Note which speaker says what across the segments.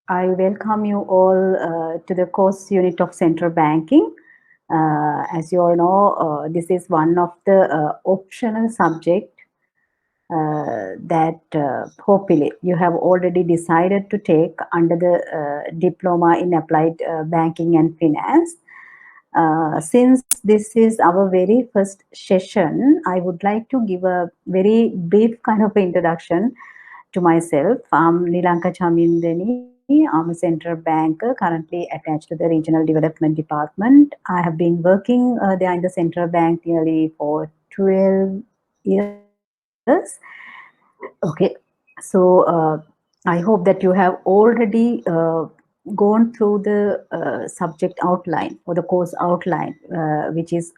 Speaker 1: I welcome you all to the course unit of central banking. As you all know, this is one of the optional subject that hopefully you have already decided to take under the diploma in applied banking and finance. Since this is our very first session, I would like to give a very brief kind of introduction to myself. I'm Nilanka Chamindeni. I'm a central banker currently attached to the Regional Development Department. I have been working there in the central bank nearly for 12 years. Okay, so I hope that you have already gone through the subject outline or the course outline, which is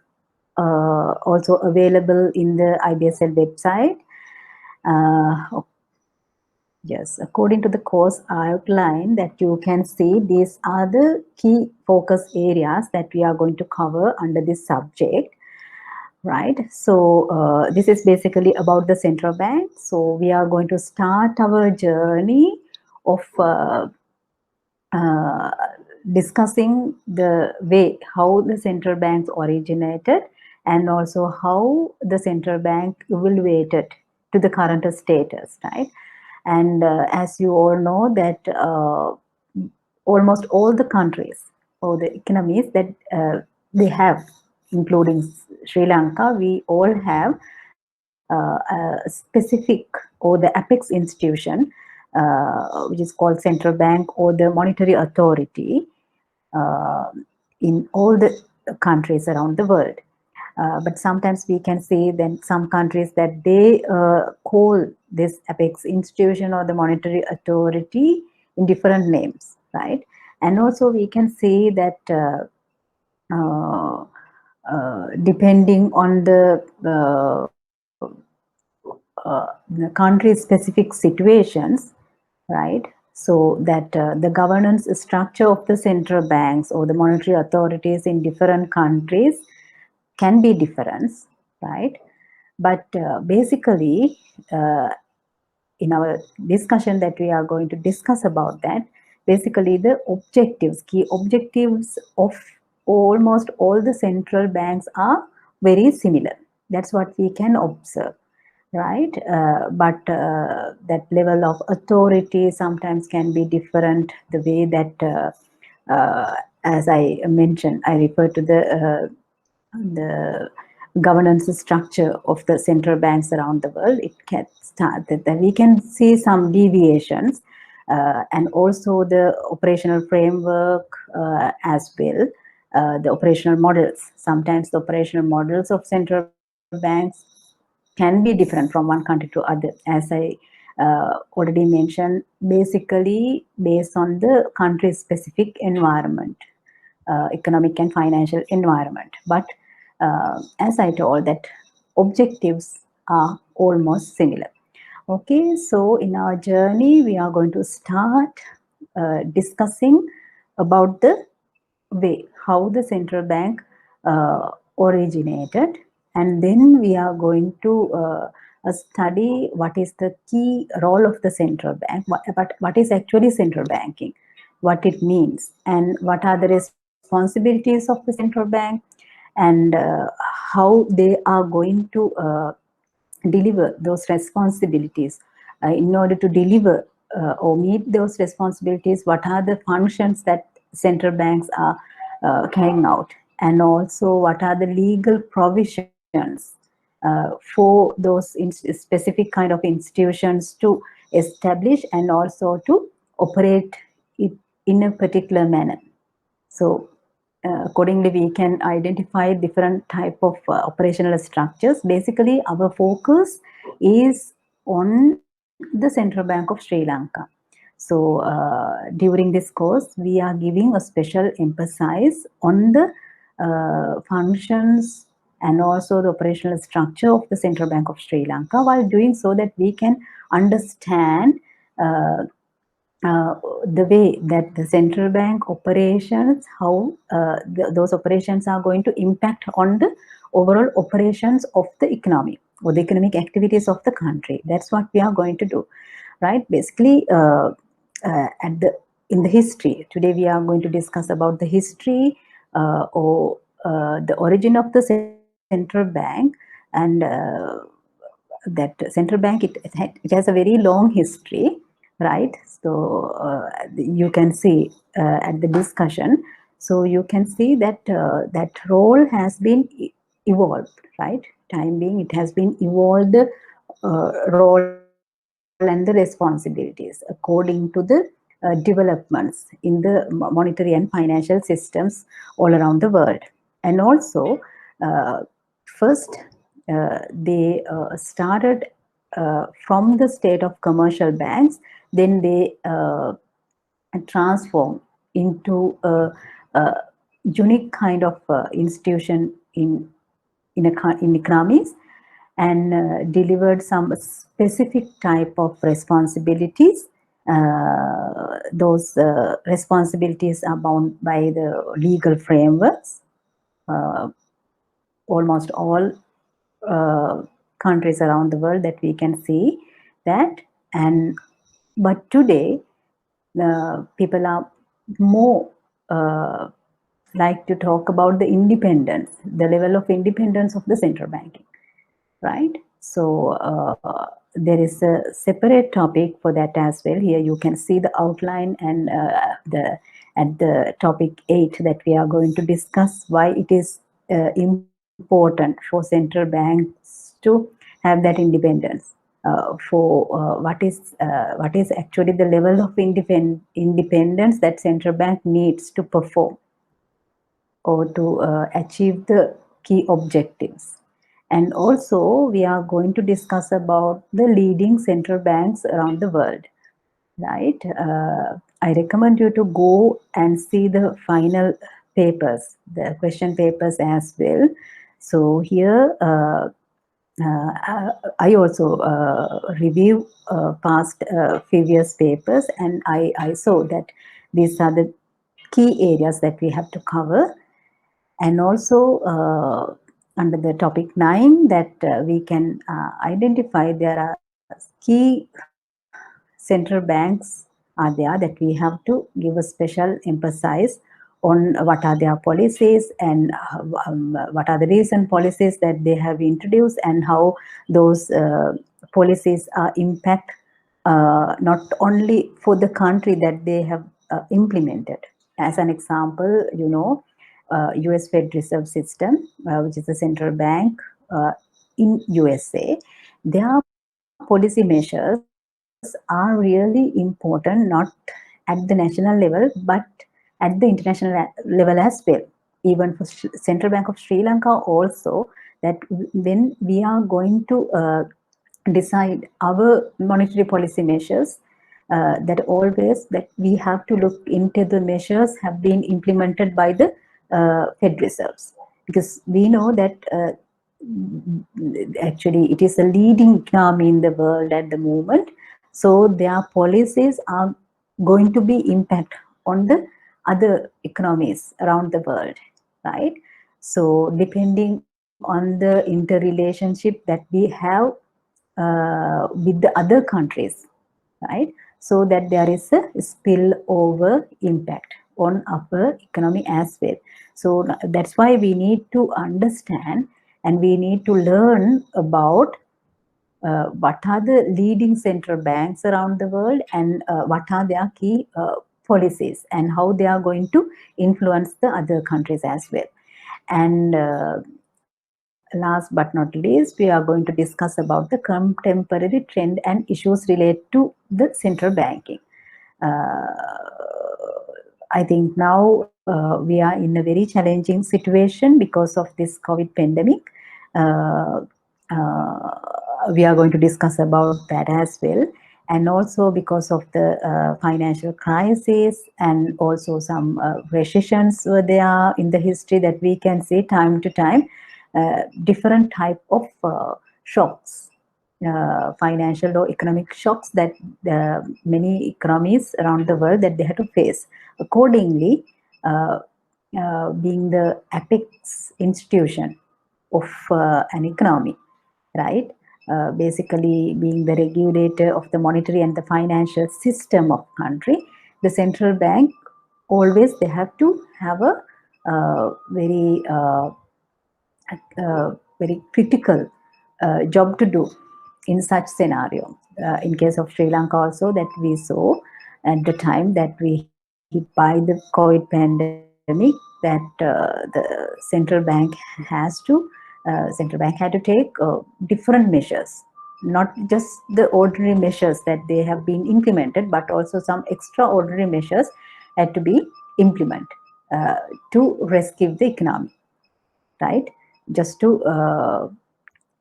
Speaker 1: also available in the IBSL website. Yes, according to the course outline that you can see, these are the key focus areas that we are going to cover under this subject, right? So this is basically about the central bank. So we are going to start our journey of uh, discussing the way how the central banks originated and also how the central bank evaluated to the current status, right? And as you all know that almost all the countries or the economies that they have, including Sri Lanka, we all have a specific or the apex institution, which is called central bank or the monetary authority uh, in all the countries around the world. But sometimes we can see that some countries that they call this apex institution or the monetary authority in different names, right? And also we can see that depending on the country specific situations, right? So that the governance structure of the central banks or the monetary authorities in different countries can be different, right? But basically, in our discussion that we are going to discuss about that, basically the objectives, key objectives of almost all the central banks are very similar. That's what we can observe, right? But that level of authority sometimes can be different. The way that, as I mentioned, I refer to the governance structure of the central banks around the world. It can start that we can see some deviations, and also the operational framework as well. The operational models. Sometimes the operational models of central banks can be different from one country to other. As I already mentioned, basically based on the country specific environment, economic and financial environment. But as I told, that objectives are almost similar. Okay, so in our journey, we are going to start discussing about the way how the central bank originated, and then we are going to study what is the key role of the central bank, what is actually central banking, what it means, and what are the responsibilities of the central bank, and how they are going to deliver those responsibilities. In order to deliver or meet those responsibilities, what are the functions that central banks are carrying out, and also what are the legal provisions for those specific kind of institutions to establish and also to operate it in a particular manner. So accordingly, we can identify different type of operational structures. Basically, our focus is on the Central Bank of Sri Lanka. So during this course, we are giving a special emphasis on the functions and also the operational structure of the Central Bank of Sri Lanka, while doing so that we can understand uh, the way that the central bank operations, how those operations are going to impact on the overall operations of the economy or the economic activities of the country. That's what we are going to do, right? Basically, at the in the history. Today we are going to discuss about the history or the origin of the central bank, and that central bank, it has a very long history, right? So you can see at the discussion, so you can see that that role has been evolved, right? Time being, it has been evolved, role and the responsibilities according to the developments in the monetary and financial systems all around the world. And also, first, they started from the state of commercial banks, then they transform into a unique kind of institution in economies, and delivered some specific type of responsibilities. Those responsibilities are bound by the legal frameworks. Uh, Almost all countries around the world that we can see that. And but today, people are more like to talk about the independence, the level of independence of the central banking, right? So there is a separate topic for that as well. Here you can see the outline, and the at the topic 8 that we are going to discuss why it is important for central banks to have that independence. For what is actually the level of independence that central bank needs to perform or to achieve the key objectives. And also, we are going to discuss about the leading central banks around the world, right? I recommend you to go and see the final papers, the question papers as well. So here, I also review past previous papers, and I saw that these are the key areas that we have to cover. And also under the topic 9, that we can identify there are key central banks are there that we have to give a special emphasis on what are their policies, and what are the recent policies that they have introduced, and how those policies are impact not only for the country that they have implemented. As an example, US Fed Reserve System, which is the central bank in USA, their policy measures are really important, not at the national level, but at the international level as well. Even for Central Bank of Sri Lanka also, that when we are going to decide our monetary policy measures, that always that we have to look into the measures have been implemented by the Fed Reserves, because we know that actually it is a leading economy in the world at the moment. So their policies are going to be impact on the other economies around the world, right? So depending on the interrelationship that we have with the other countries, right? So that there is a spillover impact on our economy as well. So that's why we need to understand and we need to learn about what are the leading central banks around the world, and what are their key policies, and how they are going to influence the other countries as well. And last but not least, we are going to discuss about the contemporary trend and issues related to the central banking. I think now we are in a very challenging situation because of this COVID pandemic. Uh, we are going to discuss about that as well. And also because of the financial crisis, and also some recessions were there in the history that we can see time to time, different type of shocks, financial or economic shocks that many economies around the world that they had to face. Accordingly, being the apex institution of an economy, right? Basically being the regulator of the monetary and the financial system of country, the central bank always they have to have a very very critical job to do in such scenario. In case of Sri Lanka also, that we saw at the time that we hit by the COVID pandemic, that the central bank has to central bank had to take different measures, not just the ordinary measures that they have been implemented, but also some extraordinary measures had to be implemented to rescue the economy, right? Just to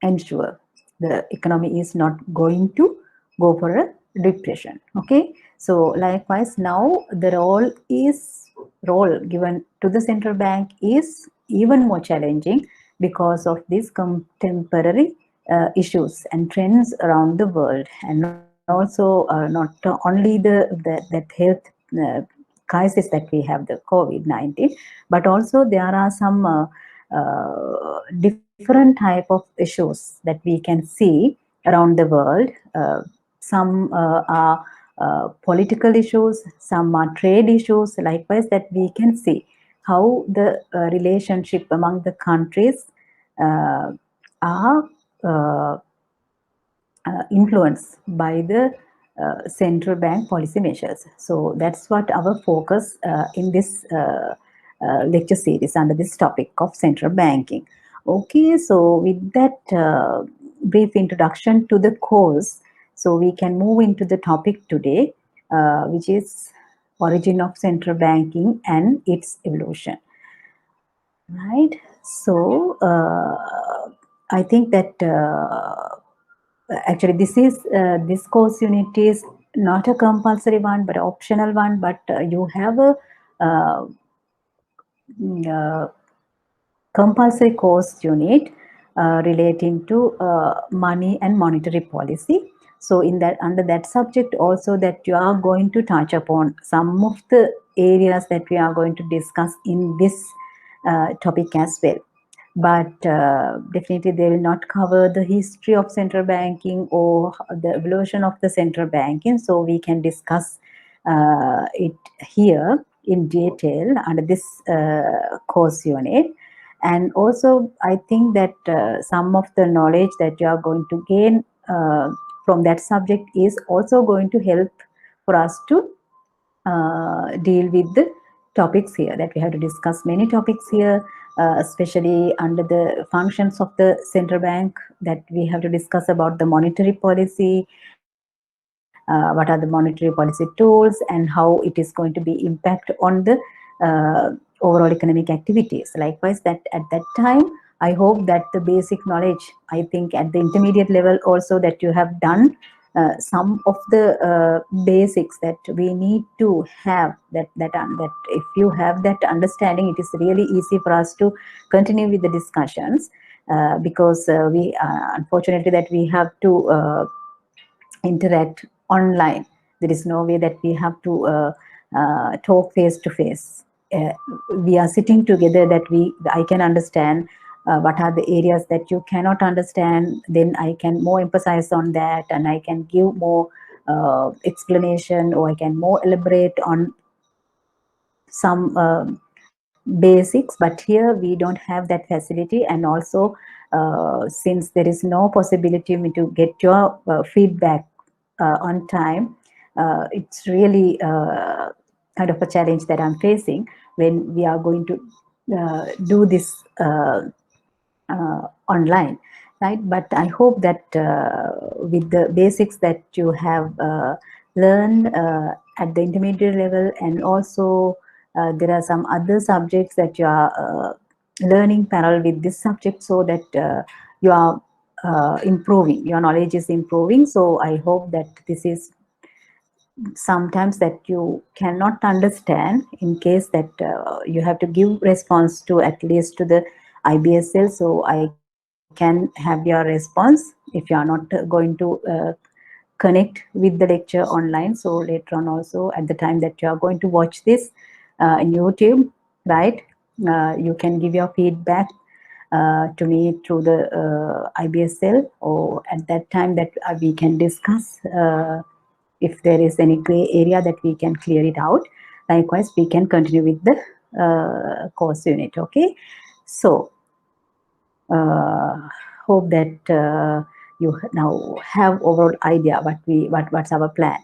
Speaker 1: ensure the economy is not going to go for a depression. Okay, so likewise now the role given to the central bank is even more challenging because of these contemporary issues and trends around the world, and also not only that health crisis that we have, the COVID-19, but also there are some different type of issues that we can see around the world. Some are political issues, some are trade issues. Likewise, that we can see how the relationship among the countries are influenced by the central bank policy measures. So that's what our focus in this lecture series under this topic of central banking. Okay, so with that brief introduction to the course, so we can move into the topic today, which is origin of central banking and its evolution. Right. So I think that actually this course unit is not a compulsory one but an optional one, but you have a compulsory course unit relating to money and monetary policy. So in that, under that subject also, that you are going to touch upon some of the areas that we are going to discuss in this topic as well. But definitely they will not cover the history of central banking or the evolution of the central banking. So we can discuss it here in detail under this course unit. And also, I think that some of the knowledge that you are going to gain from that subject is also going to help for us to deal with the topics here, that we have to discuss many topics here, especially under the functions of the central bank, that we have to discuss about the monetary policy, what are the monetary policy tools, and how it is going to be impact on the overall economic activities. Likewise, that at that time, I hope that the basic knowledge, I think at the intermediate level also, that you have done some of the basics that we need to have, that if you have that understanding, it is really easy for us to continue with the discussions, because we unfortunately that we have to interact online. There is no way that we have to talk face to face. We are sitting together, that I can understand what are the areas that you cannot understand, then I can more emphasize on that, and I can give more explanation, or I can more elaborate on some basics. But here we don't have that facility, and also since there is no possibility to get your feedback on time, it's really kind of a challenge that I'm facing when we are going to do this online, right? But I hope that with the basics that you have learned at the intermediate level, and also there are some other subjects that you are learning parallel with this subject, so that you are improving, your knowledge is improving. So I hope that this is sometimes that you cannot understand, in case that you have to give response to at least to the IBSL, so I can have your response if you are not going to connect with the lecture online. So later on also, at the time that you are going to watch this in YouTube, right, you can give your feedback to me through the IBSL, or at that time that we can discuss if there is any gray area, that we can clear it out. Likewise, we can continue with the course unit. Okay, so hope that you now have overall idea what's our plan.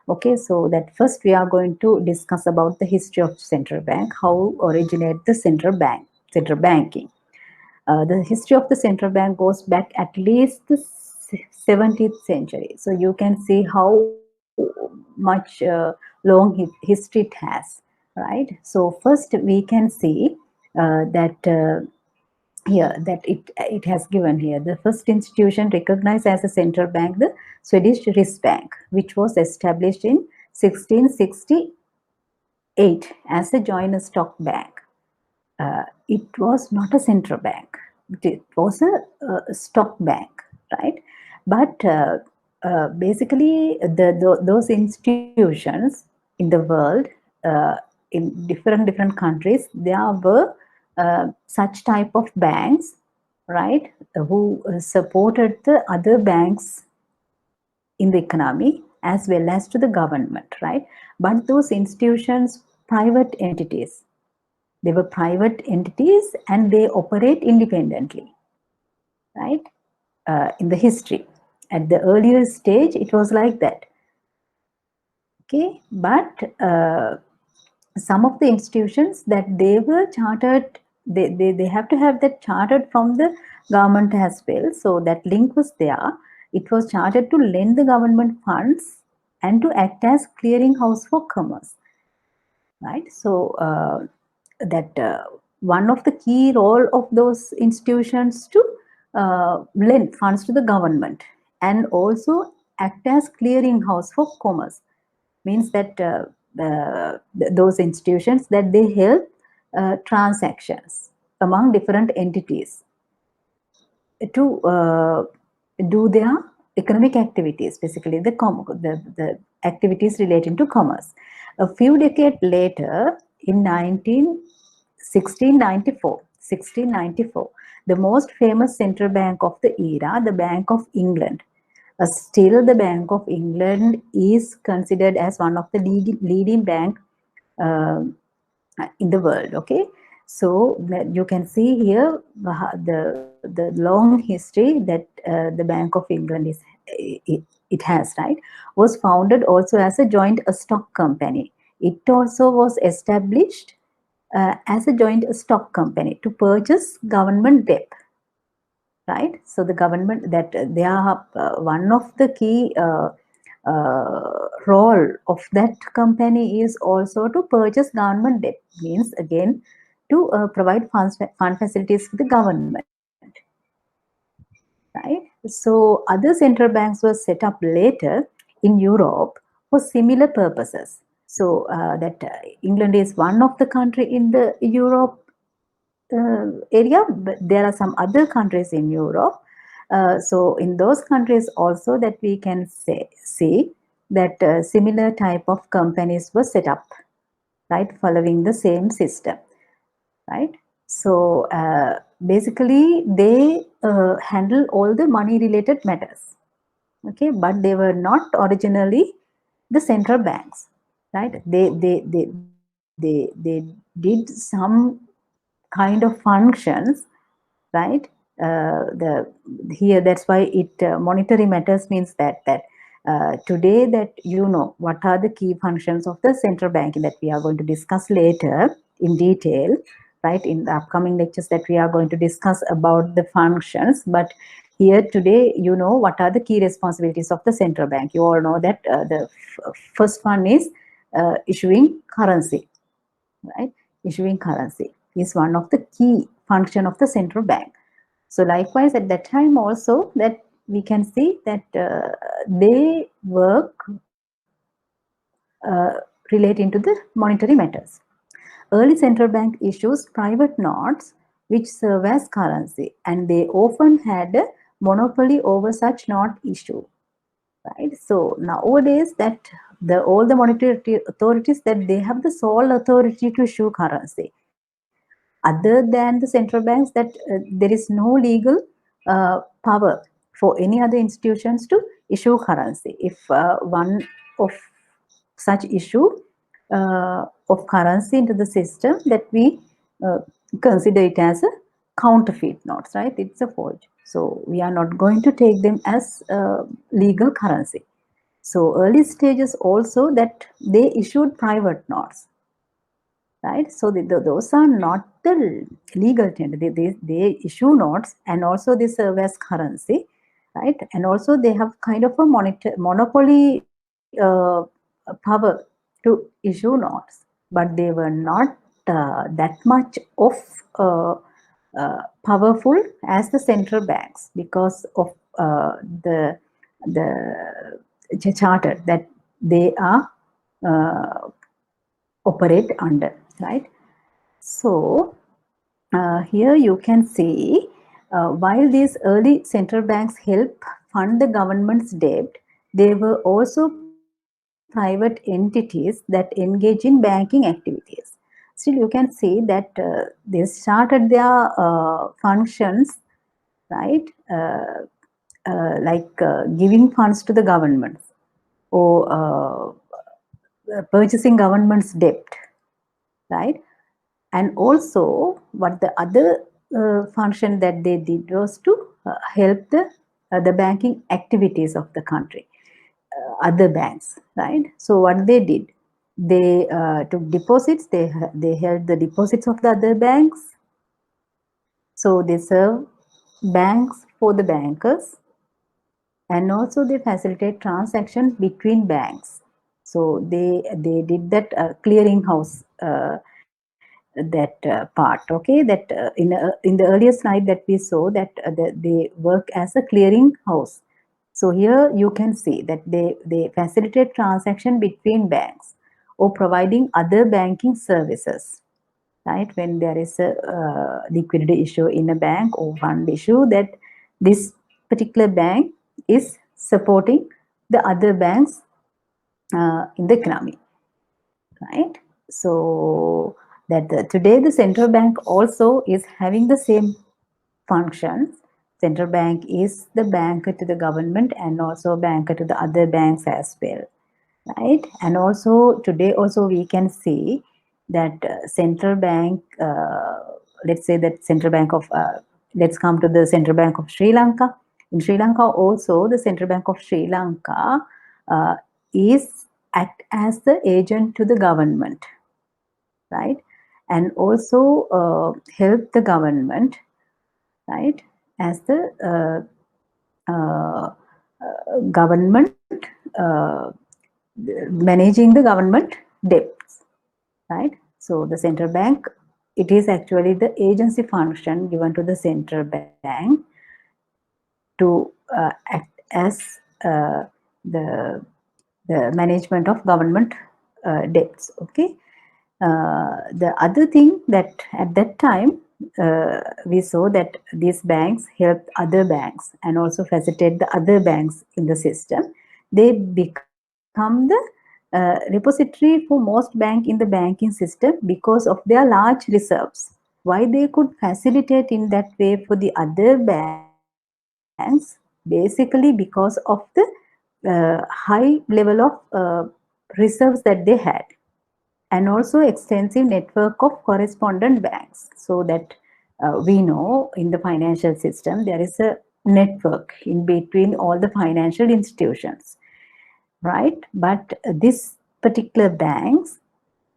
Speaker 1: Okay, so that first we are going to discuss about the history of central bank, how originate the central banking. The history of the central bank goes back at least the 17th century. So you can see how much long history it has, right? So first we can see that here that it has given here the first institution recognized as a central bank, the Swedish Riksbank, which was established in 1668 as a joint stock bank. It was not a central bank, it was a stock bank, right? But basically those institutions in the world, in different countries, there were such type of banks, right, who supported the other banks in the economy as well as to the government, right? But those institutions, private entities, they were private entities and they operate independently, right? In the history, at the earlier stage, it was like that. Okay, but some of the institutions that they were chartered, they have to have that chartered from the government as well. So that link was there. It was chartered to lend the government funds and to act as clearing house for commerce, right? So that one of the key role of those institutions to lend funds to the government and also act as clearing house for commerce means that those institutions that they help transactions among different entities to do their economic activities, basically the activities relating to commerce. A few decades later, in 1694, the most famous central bank of the era, the Bank of England. Still, the Bank of England is considered as one of the leading bank in the world. Okay, so you can see here the long history that the Bank of England it has, right, was founded also as a joint stock company. It also was established as a joint stock company to purchase government debt, right? So the government, that they are one of the key role of that company is also to purchase government debt, means again to provide fund facilities to the government, right? So other central banks were set up later in Europe for similar purposes. So that England is one of the country in the Europe area, but there are some other countries in Europe. So in those countries also that we can see that similar type of companies were set up, right, following the same system, right? So basically they handle all the money related matters, okay, but they were not originally the central banks, right? They did some kind of functions, right? Here that's why it monetary matters means that today that you know what are the key functions of the central bank that we are going to discuss later in detail, right, in the upcoming lectures that we are going to discuss about the functions. But here today you know what are the key responsibilities of the central bank. You all know that the first one is issuing currency, right? Issuing currency is one of the key function of the central bank. So likewise at that time also that we can see that they work relating to the monetary matters. Early central bank issues private notes which serve as currency, and they often had a monopoly over such note issue, right? So nowadays that all the monetary authorities that they have the sole authority to issue currency. Other than the central banks, that there is no legal power for any other institutions to issue currency. If one of such issue of currency into the system that we consider it as a counterfeit notes, right? It's a forge. So we are not going to take them as legal currency. So early stages also that they issued private notes, right? So those are not the legal tender. They issue notes and also they serve as currency, right? And also they have kind of a monopoly power to issue notes, but they were not that much of powerful as the central banks because of the charter that they are operate under, right? So here you can see while these early central banks help fund the government's debt, they were also private entities that engage in banking activities. Still, you can see that they started their functions, right? Like giving funds to the government or purchasing government's debt, right? And also what the other function that they did was to help the banking activities of the country, other banks, right? So what they did, they took deposits, they held the deposits of the other banks. So they serve banks for the bankers, and also they facilitate transactions between banks. So they did that clearinghouse that part, okay, that in the earlier slide that we saw that they work as a clearing house. So here you can see that they facilitate transaction between banks or providing other banking services, right? When there is a liquidity issue in a bank or fund issue, that this particular bank is supporting the other banks in the economy, right? So that today the central bank also is having the same functions. Central bank is the banker to the government and also banker to the other banks as well, right? And also today also we can see that central bank, let's say that central bank of, let's come to the central bank of Sri Lanka. In Sri Lanka also the central bank of Sri Lanka is act as the agent to the government, right? And also help the government, right? As the government managing the government debts, right? So the central bank, it is actually the agency function given to the central bank to act as the management of government debts, okay? The other thing that at that time we saw that these banks help other banks and also facilitate the other banks in the system. They become the repository for most bank in the banking system because of their large reserves. Why they could facilitate in that way for the other banks? Basically because of the high level of reserves that they had, and also extensive network of correspondent banks, so that we know in the financial system there is a network in between all the financial institutions, right? But this particular banks,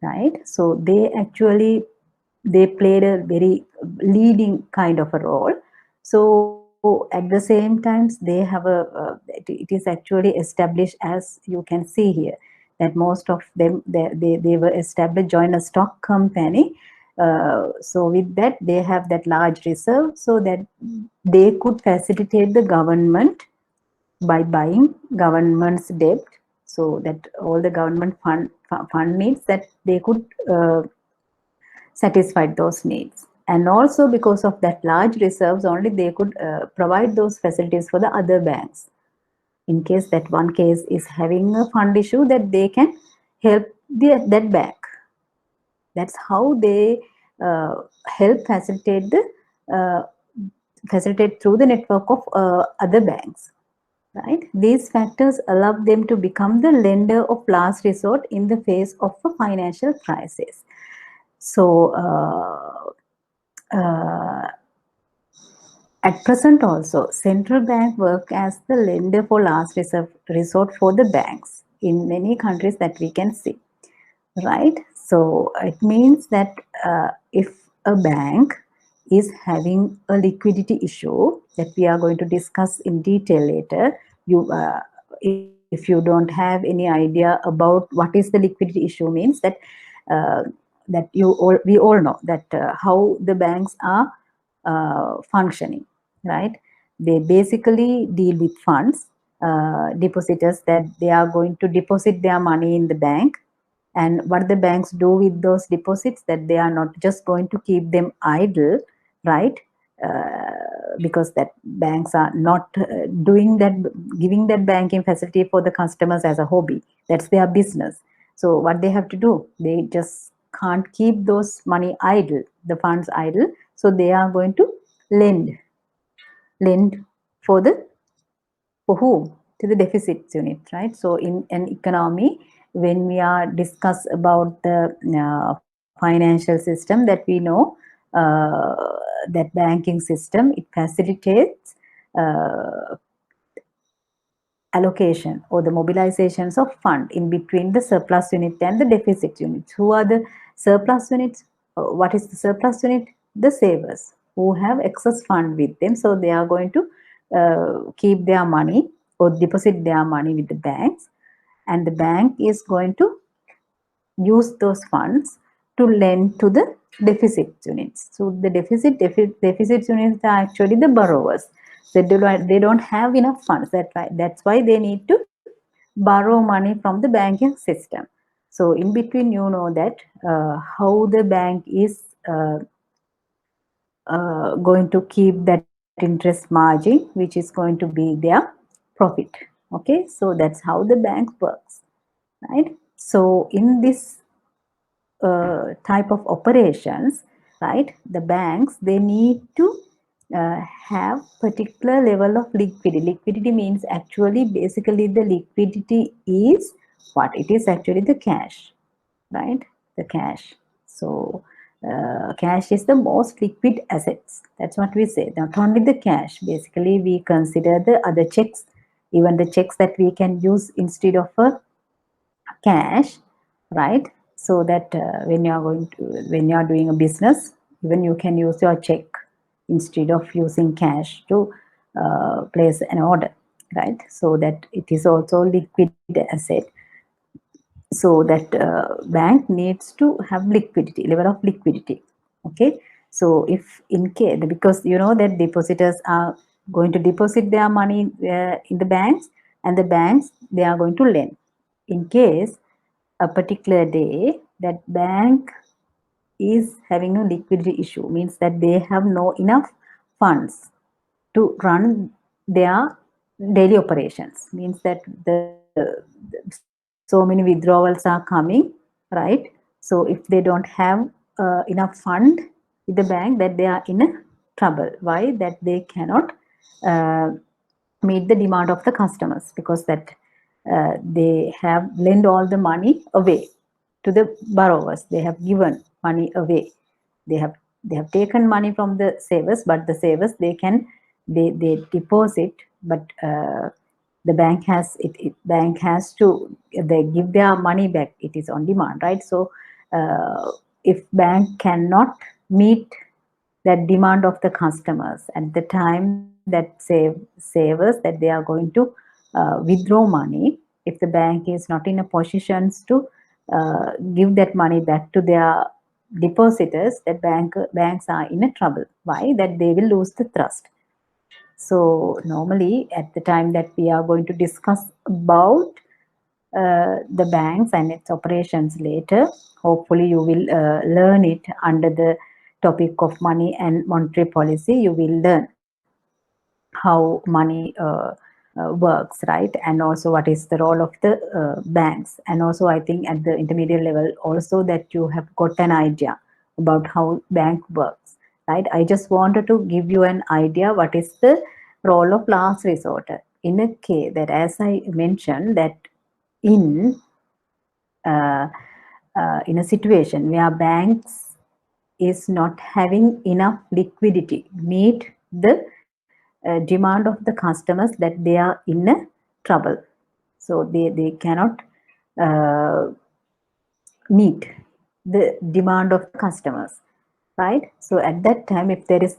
Speaker 1: right, so they actually they played a very leading kind of a role. So at the same times they have it is actually established, as you can see here, that most of them they were established, join a stock company. So with that they have that large reserve, so that they could facilitate the government by buying government's debt, so that all the government fund needs, that they could satisfy those needs. And also because of that large reserves only, they could provide those facilities for the other banks. In case that one case is having a fund issue, that they can help that bank. That's how they help facilitate through the network of other banks, right? These factors allow them to become the lender of last resort in the face of a financial crisis. So, at present also, central bank work as the lender for last resort for the banks in many countries that we can see, right? So it means that if a bank is having a liquidity issue that we are going to discuss in detail later, if you don't have any idea about what is the liquidity issue means, uh, that we all know that how the banks are functioning, right? They basically deal with funds, depositors, that they are going to deposit their money in the bank, and what the banks do with those deposits, that they are not just going to keep them idle, right? Because that banks are not doing that, giving that banking facility for the customers as a hobby. That's their business. So what they have to do, they just can't keep those money idle, the funds idle. So they are going to lend for the, for whom? To the deficit unit, right? So in an economy, when we are discuss about the financial system, that we know that banking system, it facilitates allocation or the mobilizations of fund in between the surplus unit and the deficit units. Who are the surplus units? What is the surplus unit? The savers who have excess fund with them. So they are going to keep their money or deposit their money with the banks, and the bank is going to use those funds to lend to the deficit units. So the deficit units are actually the borrowers. They don't have enough funds. That's why they need to borrow money from the banking system. So in between, you know that how the bank is going to keep that interest margin, which is going to be their profit. Okay, so that's how the bank works, right? So in this type of operations, right, the banks, they need to have particular level of liquidity. Liquidity means actually basically the liquidity is what? It is actually the cash, right? The cash. So cash is the most liquid assets. That's what we say. Not only the cash. Basically, we consider the other checks, even the checks that we can use instead of a cash, right? So that when you are doing a business, even you can use your check instead of using cash to place an order, right? So that it is also liquid asset. So that bank needs to have liquidity, level of liquidity. Okay, so if in case, because you know that depositors are going to deposit their money in the banks, and the banks, they are going to lend. In case a particular day that bank is having a liquidity issue, means that they have no enough funds to run their daily operations, means that so many withdrawals are coming, right? So if they don't have enough fund with the bank, that they are in a trouble. Why? That they cannot uh, meet the demand of the customers, because that they have lent all the money away to the borrowers. They have given money away. They have taken money from the savers, but the savers, they deposit, but the bank bank has to, they give their money back. It is on demand, right? So if bank cannot meet that demand of the customers at the time, that savers, that they are going to withdraw money, if the bank is not in a position to give that money back to their depositors, that banks are in a trouble. Why? That they will lose the trust. So normally at the time that we are going to discuss about the banks and its operations later, hopefully you will learn it under the topic of money and monetary policy. You will learn how money works, right? And also what is the role of the banks. And also I think at the intermediate level also, that you have got an idea about how bank works, right? I just wanted to give you an idea what is the role of last resort in a case that, as I mentioned, that in in a situation where banks is not having enough liquidity meet the demand of the customers, that they are in a trouble, so they cannot meet the demand of the customers, right? So at that time, if there is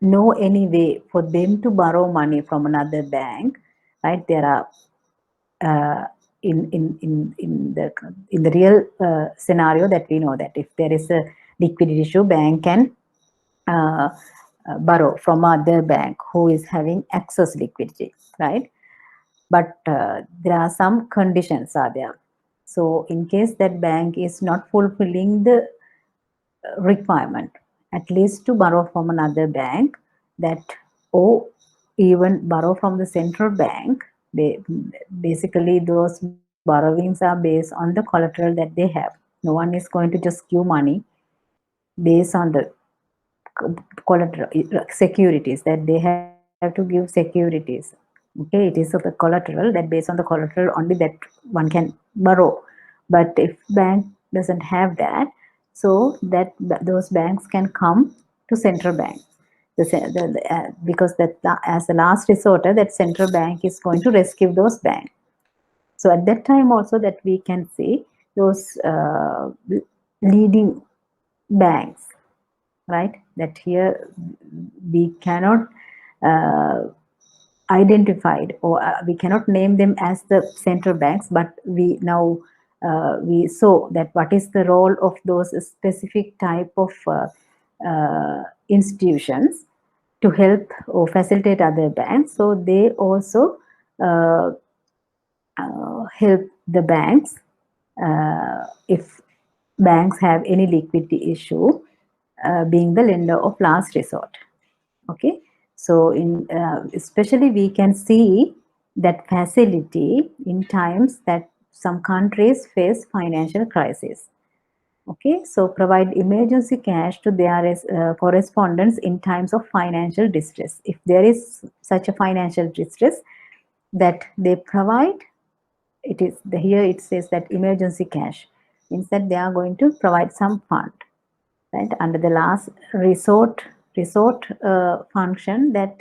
Speaker 1: no any way for them to borrow money from another bank, right, there are in the real scenario that we know, that if there is a liquidity issue, bank can uh, borrow from other bank who is having excess liquidity, right? But there are some conditions are there. So in case that bank is not fulfilling the requirement, at least to borrow from another bank, that, or even borrow from the central bank, they basically those borrowings are based on the collateral that they have. No one is going to just give money based on the collateral securities, that they have to give securities. Okay, it is of the collateral, that based on the collateral only that one can borrow. But if bank doesn't have that, so that those banks can come to central bank, because that as a last resort, that central bank is going to rescue those banks. So at that time also, that we can see those leading banks, right? That here we cannot identified, or we cannot name them as the central banks, but we now we saw that what is the role of those specific type of institutions to help or facilitate other banks. So they also help the banks if banks have any liquidity issue, being the lender of last resort. Okay, so in especially we can see that facility in times that some countries face financial crisis. Okay, so provide emergency cash to their correspondents in times of financial distress. If there is such a financial distress, that they provide, it is here it says that emergency cash means that they are going to provide some fund, right, under the last resort function, that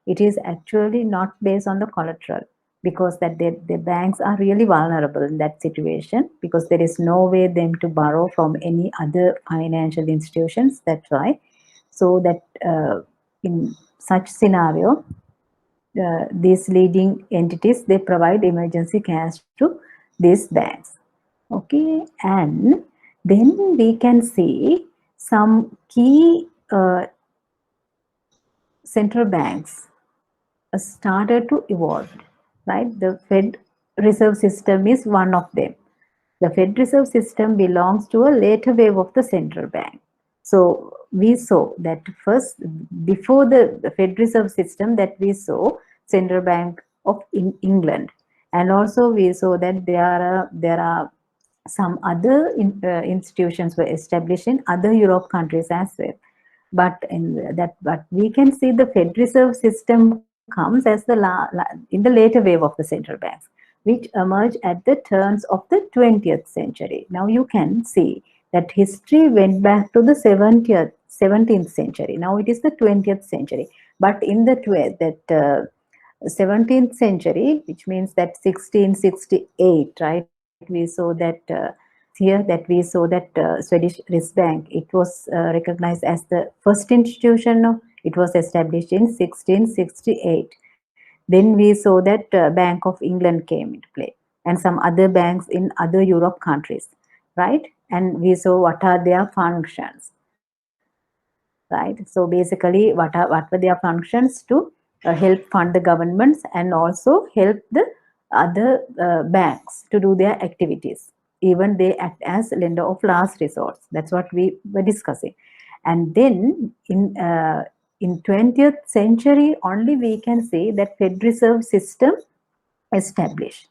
Speaker 1: it is actually not based on the collateral, because that the banks are really vulnerable in that situation, because there is no way them to borrow from any other financial institutions. That's why, so that in such scenario, these leading entities, they provide emergency cash to these banks. Okay, and then we can see some key central banks started to evolve, right? The Fed Reserve System is one of them. The Fed Reserve System belongs to a later wave of the central bank. So we saw that first, before the Fed Reserve System, that we saw Central Bank of England, and also we saw that there are some other institutions were established in other Europe countries as well. But but we can see the Fed Reserve System comes as in the later wave of the central banks, which emerged at the turns of the 20th century. Now you can see that history went back to the 17th century. Now it is the 20th century. But in the 17th century, which means that 1668, right? We saw that here that we saw that Swedish Riksbank, it was recognized as the first institution. It was established in 1668. Then we saw that Bank of England came into play, and some other banks in other Europe countries, right? And we saw what are their functions, right? So basically, what were their functions to help fund the governments and also help the other banks to do their activities. Even they act as lender of last resort. That's what we were discussing. And then in 20th century only we can say that Fed Reserve System established.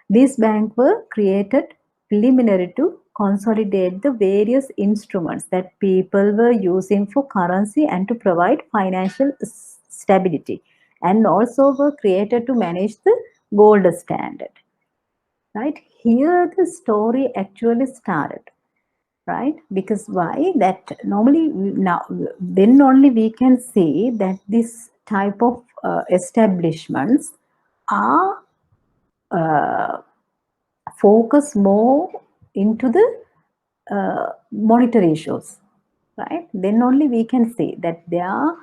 Speaker 1: These banks were created preliminary to consolidate the various instruments that people were using for currency and to provide financial stability. and also were created to manage the gold standard. Right here, the story actually started. Right, because why that normally now then only we can see that this type of establishments are focus more into the monetary issues, right? Then only we can see that their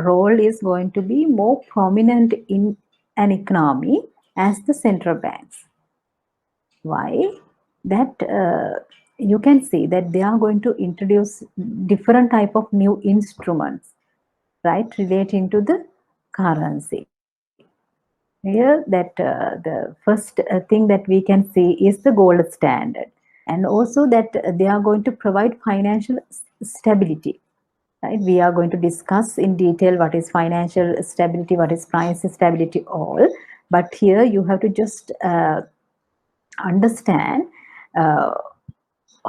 Speaker 1: role is going to be more prominent in an economy as the central banks. Why? That you can see that they are going to introduce different type of new instruments, right, relating to the currency. Here, that the first thing that we can see is the gold standard, and also that they are going to provide financial stability. Right? We are going to discuss in detail what is financial stability, what is price stability, all. But here you have to just understand uh,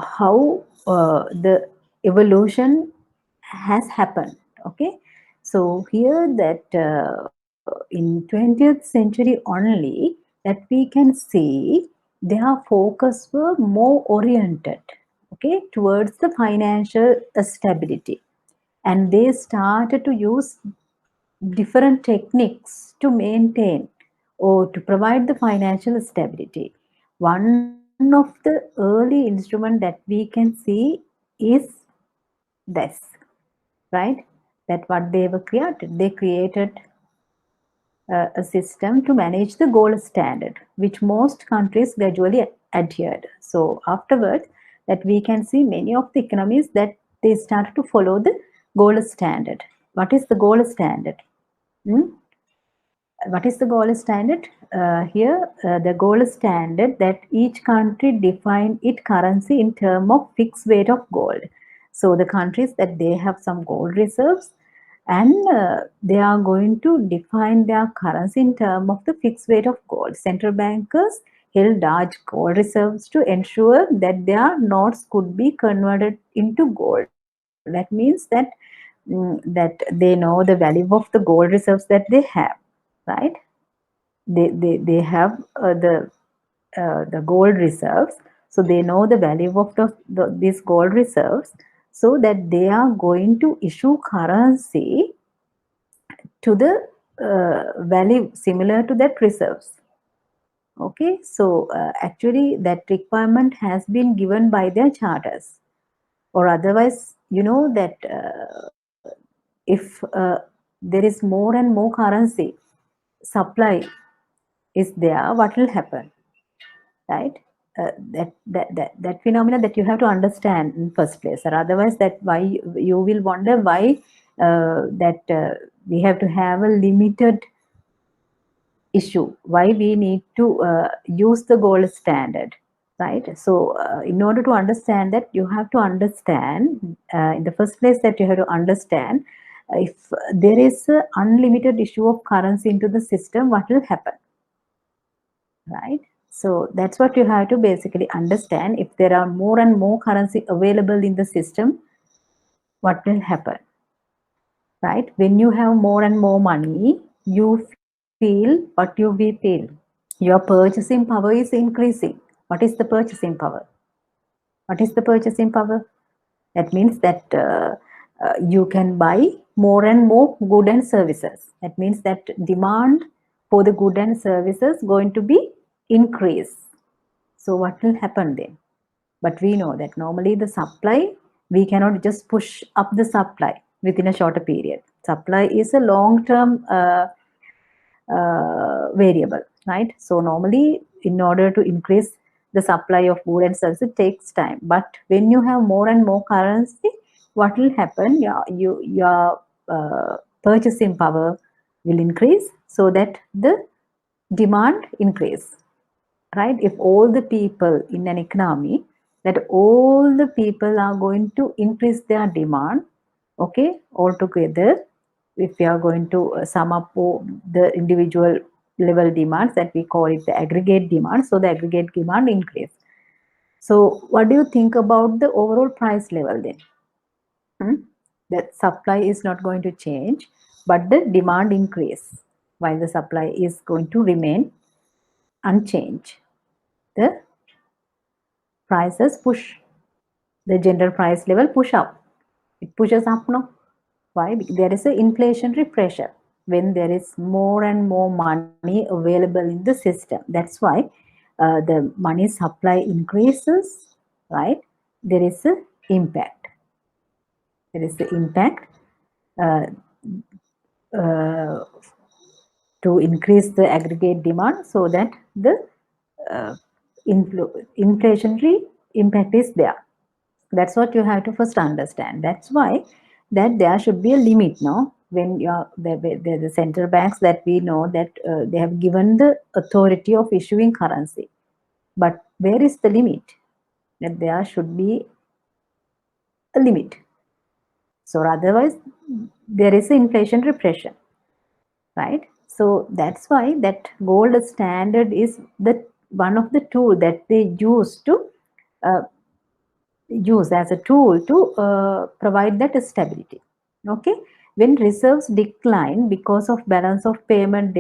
Speaker 1: how the evolution has happened. Okay, so here that in 20th century only that we can see their focus were more oriented, okay, towards the financial stability, and they started to use different techniques to maintain or to provide the financial stability. One of the early instrument that we can see is this, right? That what they were created. They created a system to manage the gold standard, which most countries gradually adhered. So afterwards, that we can see many of the economies that they started to follow the gold standard. What is the gold standard? Hmm? What is the gold standard? Here, the gold standard that each country define its currency in term of fixed weight of gold. So the countries that they have some gold reserves, and they are going to define their currency in term of the fixed weight of gold. Central bankers held large gold reserves to ensure that their notes could be converted into gold. That means that that they know the value of the gold reserves that they have, right? They have the gold reserves, so they know the value of these gold reserves, so that they are going to issue currency to the value similar to that reserves. Okay, so actually that requirement has been given by their charters, or otherwise, you know that if there is more and more currency supply is there, what will happen, right? That phenomena that you have to understand in first place, or otherwise that why you will wonder why that we have to have a limited issue, why we need to use the gold standard, right? So in order to understand that, you have to understand in the first place that you have to understand if there is a unlimited issue of currency into the system, what will happen, right? So that's what you have to basically understand. If there are more and more currency available in the system, what will happen, right? When you have more and more money, you feel what you will feel. Your purchasing power is increasing. What is the purchasing power? What is the purchasing power? That means that you can buy more and more good and services. That means that demand for the good and services going to be increased. So what will happen then? But we know that normally the supply, we cannot just push up the supply within a shorter period. Supply is a long-term variable, right? So normally, in order to increase the supply of goods and services, it takes time. But when you have more and more currency, what will happen? Your purchasing power will increase, so that the demand increase, right? If all the people in an economy, that all the people are going to increase their demand, okay, altogether, if we are going to sum up the individual level demands, that we call it the aggregate demand, so the aggregate demand increase. So what do you think about the overall price level then? That supply is not going to change, but the demand increase. while the supply is going to remain unchanged. The prices push, the general price level push up. It pushes up now. Why? Because there is an inflationary pressure when there is more and more money available in the system. That's why the money supply increases, right? There is an impact. There is the impact uh, uh, to increase the aggregate demand so that the uh, inflationary impact is there. That's what you have to first understand. That's why that there should be a limit, no? When you are the central banks that we know that they have given the authority of issuing currency, but where is the limit? That there should be a limit. So otherwise, there is inflation repression, right? So that's why that gold standard is the one of the tool that they use to uh, use as a tool to provide that stability. Okay, when reserves decline because of balance of payment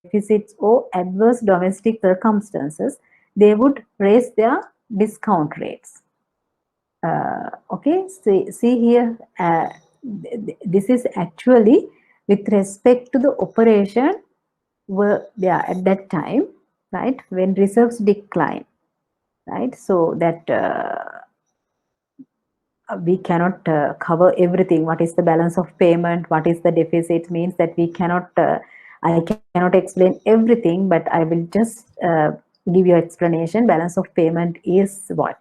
Speaker 1: deficits or adverse domestic circumstances, they would raise their discount rates. Okay, see here, this is actually with respect to the operation were there at that time, right? When reserves decline, right? So that we cannot cover everything. What is the balance of payment? What is the deficit? Means that we cannot, I cannot explain everything, but I will just give you explanation. Balance of payment is what?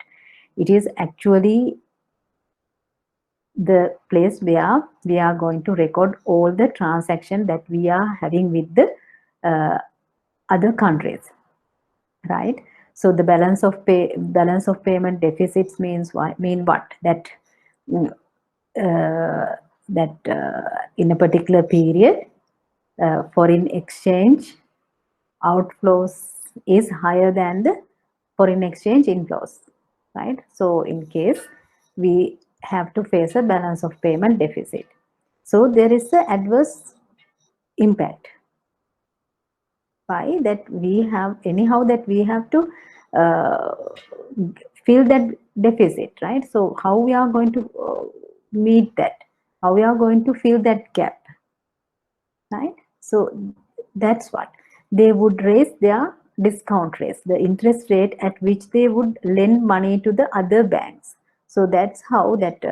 Speaker 1: It is actually the place where we are going to record all the transaction that we are having with the other countries, right? So the balance of payment deficits means what? Mean what? That in a particular period, foreign exchange outflows is higher than the foreign exchange inflows, right? So in case we have to face a balance of payment deficit, so there is an adverse impact. Why? That we have anyhow that we have to uh, fill that deficit, right? So how we are going to meet that? How we are going to fill that gap, right? So that's what they would raise their discount rates, the interest rate at which they would lend money to the other banks. So that's how that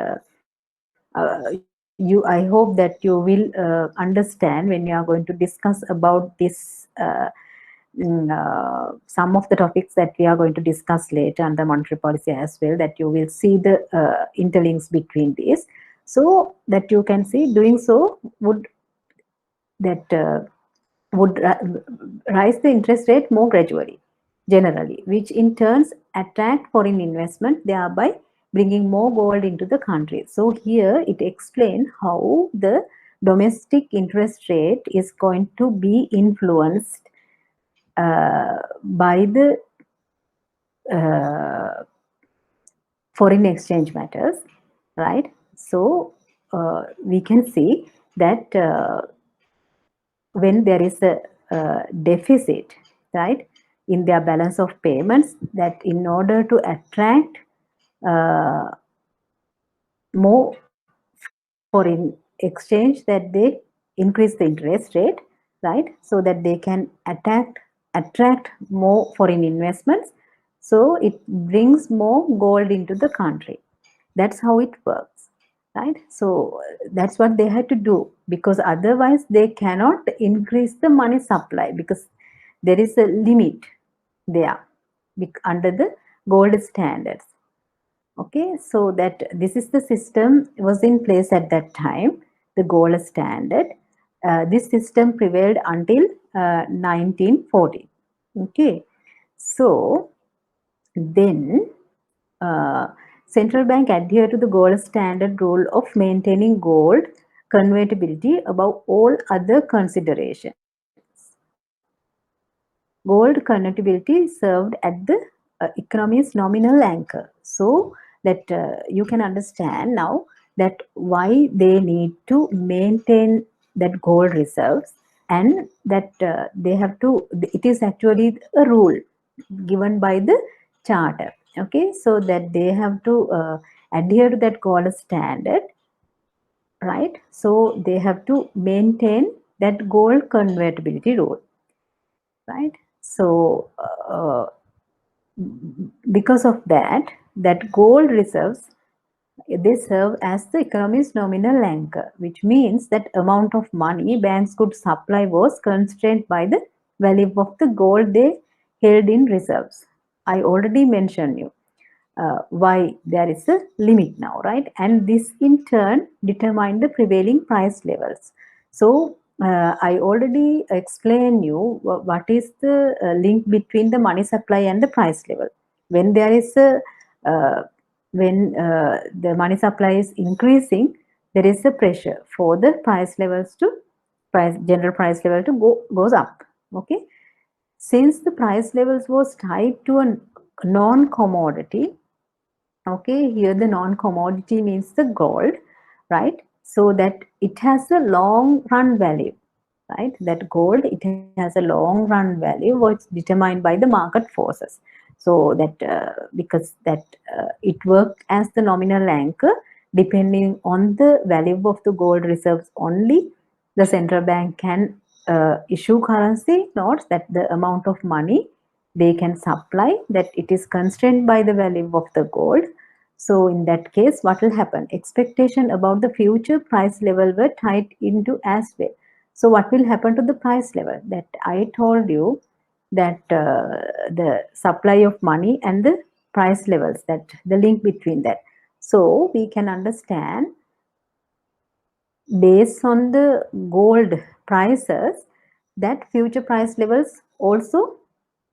Speaker 1: I hope that you will understand when you are going to discuss about this some of the topics that we are going to discuss later under monetary policy as well, that you will see the interlinks between these, so that you can see doing so would that would rise the interest rate more gradually, generally, which in turns attract foreign investment, thereby bringing more gold into the country. So here it explains how the domestic interest rate is going to be influenced by the foreign exchange matters, right? So we can see that when there is a deficit, right, in their balance of payments, that in order to attract uh, more foreign exchange, that they increase the interest rate, right, so that they can attract more foreign investments, so it brings more gold into the country. That's how it works, right? So that's what they had to do, because otherwise they cannot increase the money supply, because there is a limit there under the gold standards. Okay, so that this is the system was in place at that time, the gold standard. This system prevailed until 1940. Okay, so then uh, central bank adhere to the gold standard rule of maintaining gold convertibility above all other considerations. Gold convertibility served at the economy's nominal anchor. So that you can understand now that why they need to maintain that gold reserves, and that they have to, it is actually a rule given by the charter. Okay, so that they have to adhere to that gold standard, right? So they have to maintain that gold convertibility rule, right? So because of that, that gold reserves, they serve as the economy's nominal anchor, which means that amount of money banks could supply was constrained by the value of the gold they held in reserves. I already mentioned you why there is a limit now, right? And this in turn determine the prevailing price levels. So I already explained you what is the link between the money supply and the price level. When there is a when the money supply is increasing, there is a pressure for the price levels to general price level to goes up. Okay, since the price levels was tied to a non-commodity. Okay, here the non-commodity means the gold, right? So that it has a long run value, right? That gold, it has a long run value which determined by the market forces. So that because that it works as the nominal anchor, depending on the value of the gold reserves only, the central bank can issue currency notes, that the amount of money they can supply, that it is constrained by the value of the gold. So in that case, what will happen? Expectation about the future price level were tied into as well. So what will happen to the price level? That I told you that the supply of money and the price levels, that the link between that. So we can understand based on the gold prices that future price levels also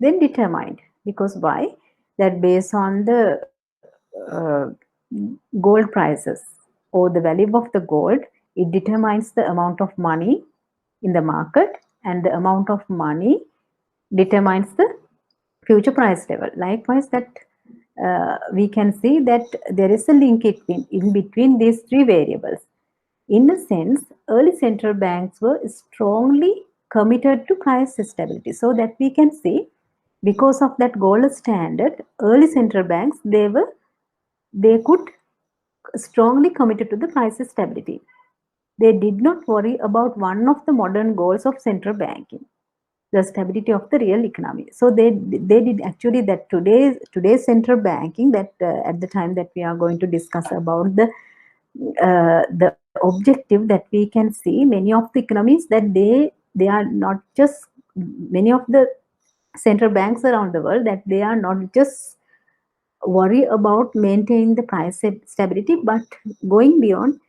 Speaker 1: then determined. Because why? That based on the gold prices or the value of the gold, it determines the amount of money in the market, and the amount of money determines the future price level. Likewise, that we can see that there is a link in between these three variables. In a sense, early central banks were strongly committed to price stability. So that we can see, because of that gold standard, early central banks, they could strongly committed to the price stability. They did not worry about one of the modern goals of central banking, the stability of the real economy. So they did actually that today's central banking, that at the time that we are going to discuss about the objective, that we can see many of the economies that they are not just, many of the central banks around the world, that they are not just worry about maintaining the price stability, but going beyond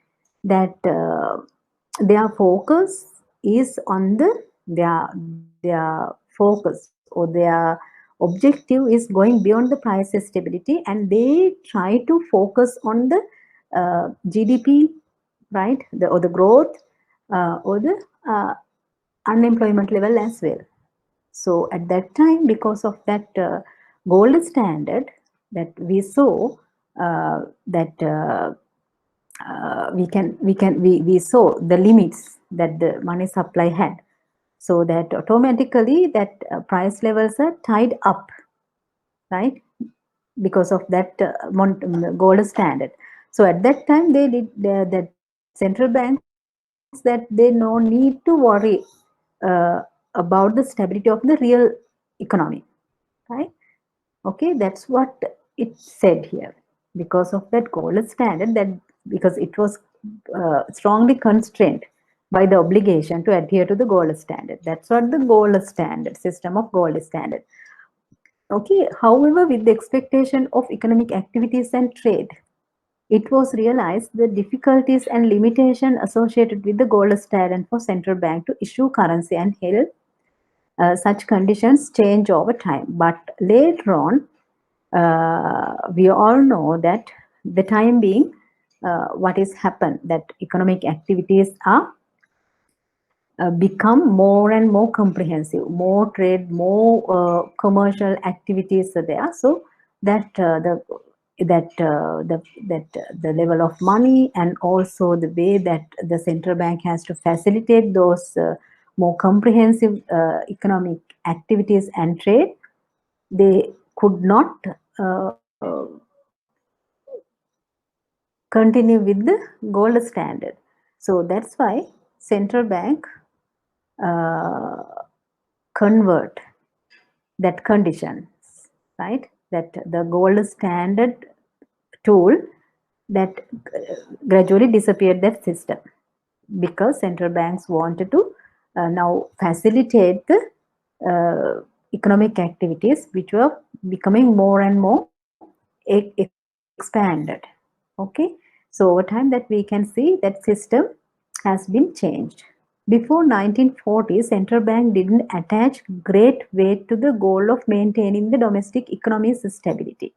Speaker 1: that, their focus is on their focus, or their objective is going beyond the price stability, and they try to focus on the GDP, right? Or the growth, or the unemployment level as well. So at that time, because of that gold standard, that we saw that we saw the limits that the money supply had. So that automatically that price levels are tied up, right? Because of that gold standard. So at that time, they did that central banks, that they no need to worry about the stability of the real economy, right? Okay, that's what it said here. Because of that gold standard, that because it was strongly constrained by the obligation to adhere to the gold standard. That's what the gold standard, system of gold standard. Okay, however, with the expectation of economic activities and trade, it was realized the difficulties and limitation associated with the gold standard for central bank to issue currency and held such conditions change over time. But later on, we all know that the time being, what is happened, that economic activities are become more and more comprehensive, more trade, more commercial activities are there. So that the level of money, and also the way that the central bank has to facilitate those more comprehensive economic activities and trade, they could not continue with the gold standard. So that's why central bank convert that conditions, right? That the gold standard tool that gradually disappeared that system, because central banks wanted to now facilitate the economic activities which were becoming more and more expanded. Okay, so over time that we can see that system has been changed. Before 1940, central bank didn't attach great weight to the goal of maintaining the domestic economy's stability.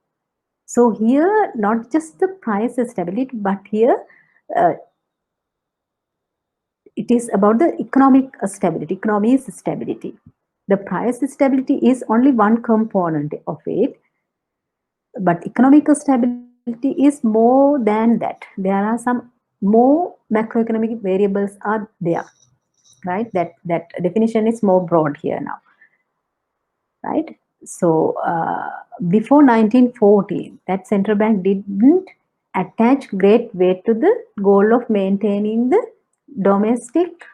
Speaker 1: So here, not just the price stability, but here it is about the economic stability, economy's stability. The price stability is only one component of it, but economic stability is more than that. There are some more macroeconomic variables are there, right? That definition is more broad here now, right? So before 1940, that central bank didn't attach great weight to the goal of maintaining the domestic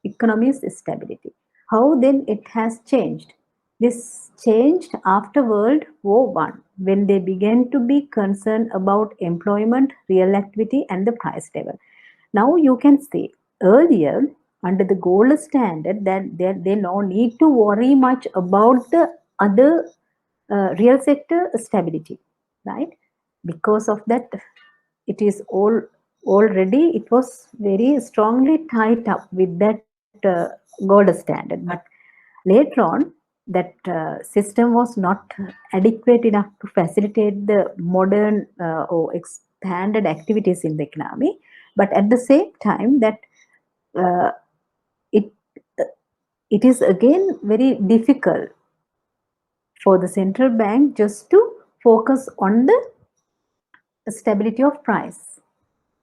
Speaker 1: economy's stability. How then it has changed? This changed after World War One, when they began to be concerned about employment, real activity, and the price level. Now you can see earlier under the gold standard that they no need to worry much about the other real sector stability, right? Because of that, it is all already it was very strongly tied up with that gold standard. But later on, that system was not adequate enough to facilitate the modern or expanded activities in the economy. But at the same time, that uh, it it is again very difficult for the central bank just to focus on the stability of price.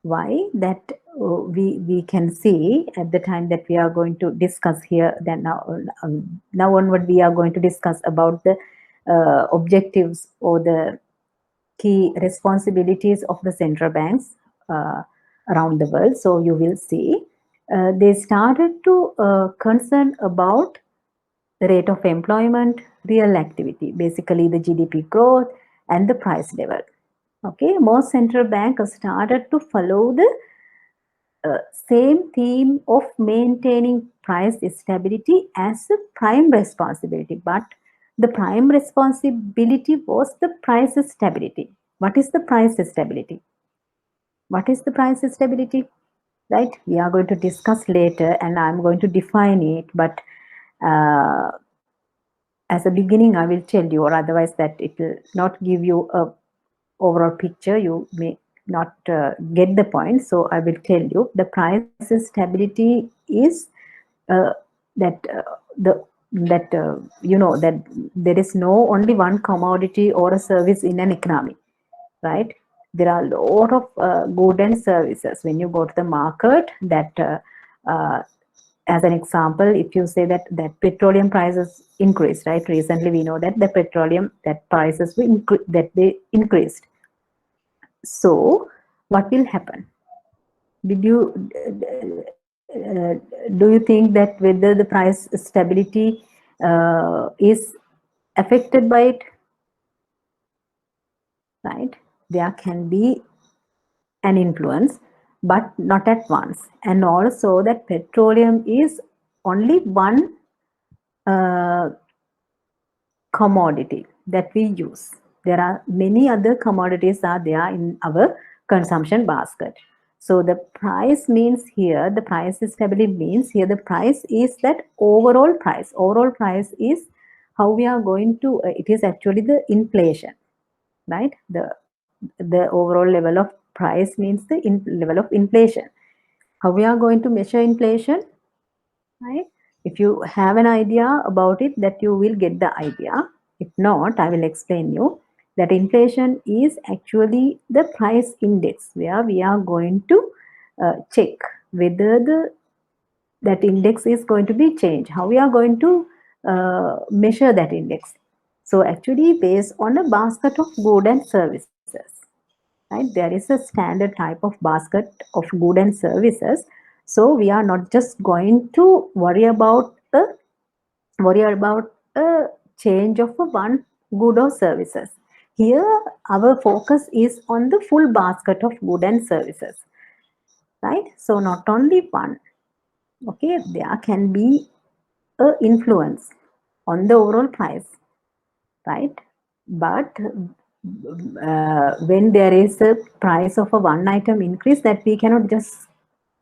Speaker 1: Why? That we can see at the time that we are going to discuss here. Then now onward we are going to discuss about the objectives or the key responsibilities of the central banks around the world. So you will see they started to concern about the rate of employment, real activity, basically the GDP growth and the price level. Okay, most central banks started to follow the same theme of maintaining price stability as a prime responsibility, but the prime responsibility was the price stability. What is the price stability? What is the price stability? Right? We are going to discuss later, and I'm going to define it, but as a beginning, I will tell you, or otherwise that it will not give you a overall picture. You may not get the point. So I will tell you the price stability is that you know that there is no only one commodity or a service in an economy, right? There are a lot of goods and services. When you go to the market, that as an example, if you say that petroleum prices increased, right? Recently, we know that the petroleum that prices that they increased. So, what will happen? Did you do you think that whether the price stability is affected by it? Right? There can be an influence, but not at once. And also that petroleum is only one commodity that we use. There are many other commodities are there in our consumption basket. So the price means here, the price stability means here the price is that overall price. Overall price is how we are going to, it is actually the inflation, right? The overall level of price means the level of inflation. How we are going to measure inflation, right? If you have an idea about it, that you will get the idea. If not, I will explain you that inflation is actually the price index where we are going to check whether the that index is going to be changed. How we are going to measure that index? So actually based on a basket of goods and services, right? There is a standard type of basket of goods and services. So we are not just going to worry about a change of a one good or services. Here our focus is on the full basket of goods and services, right? So not only one. Okay, there can be a influence on the overall price, right? But when there is a price of a one item increase, that we cannot just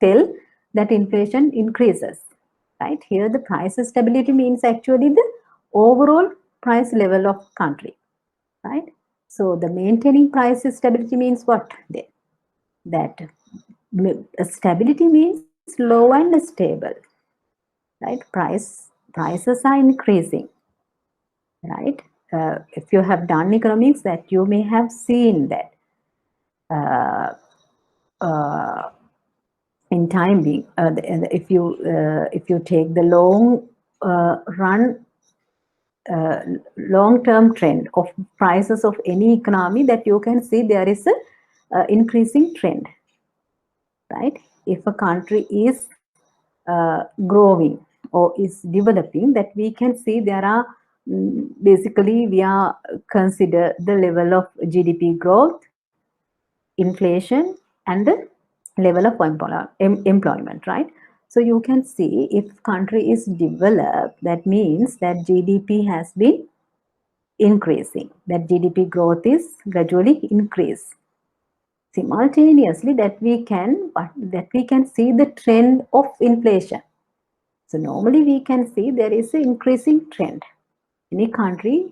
Speaker 1: tell that inflation increases, right? Here the price stability means actually the overall price level of country, right? So the maintaining price stability means what then? That stability means low and stable, right? Prices are increasing, right? If you have done economics, that you may have seen that uh, uh, in time being, if you take the run long term trend of prices of any economy, that you can see there is a increasing trend, right? If a country is growing or is developing, that we can see there are basically we are consider the level of GDP growth, inflation, and the level of employment, right? So you can see if country is developed, that means that GDP has been increasing, that GDP growth is gradually increased. Simultaneously, that we can see the trend of inflation. So normally we can see there is an increasing trend. Any country,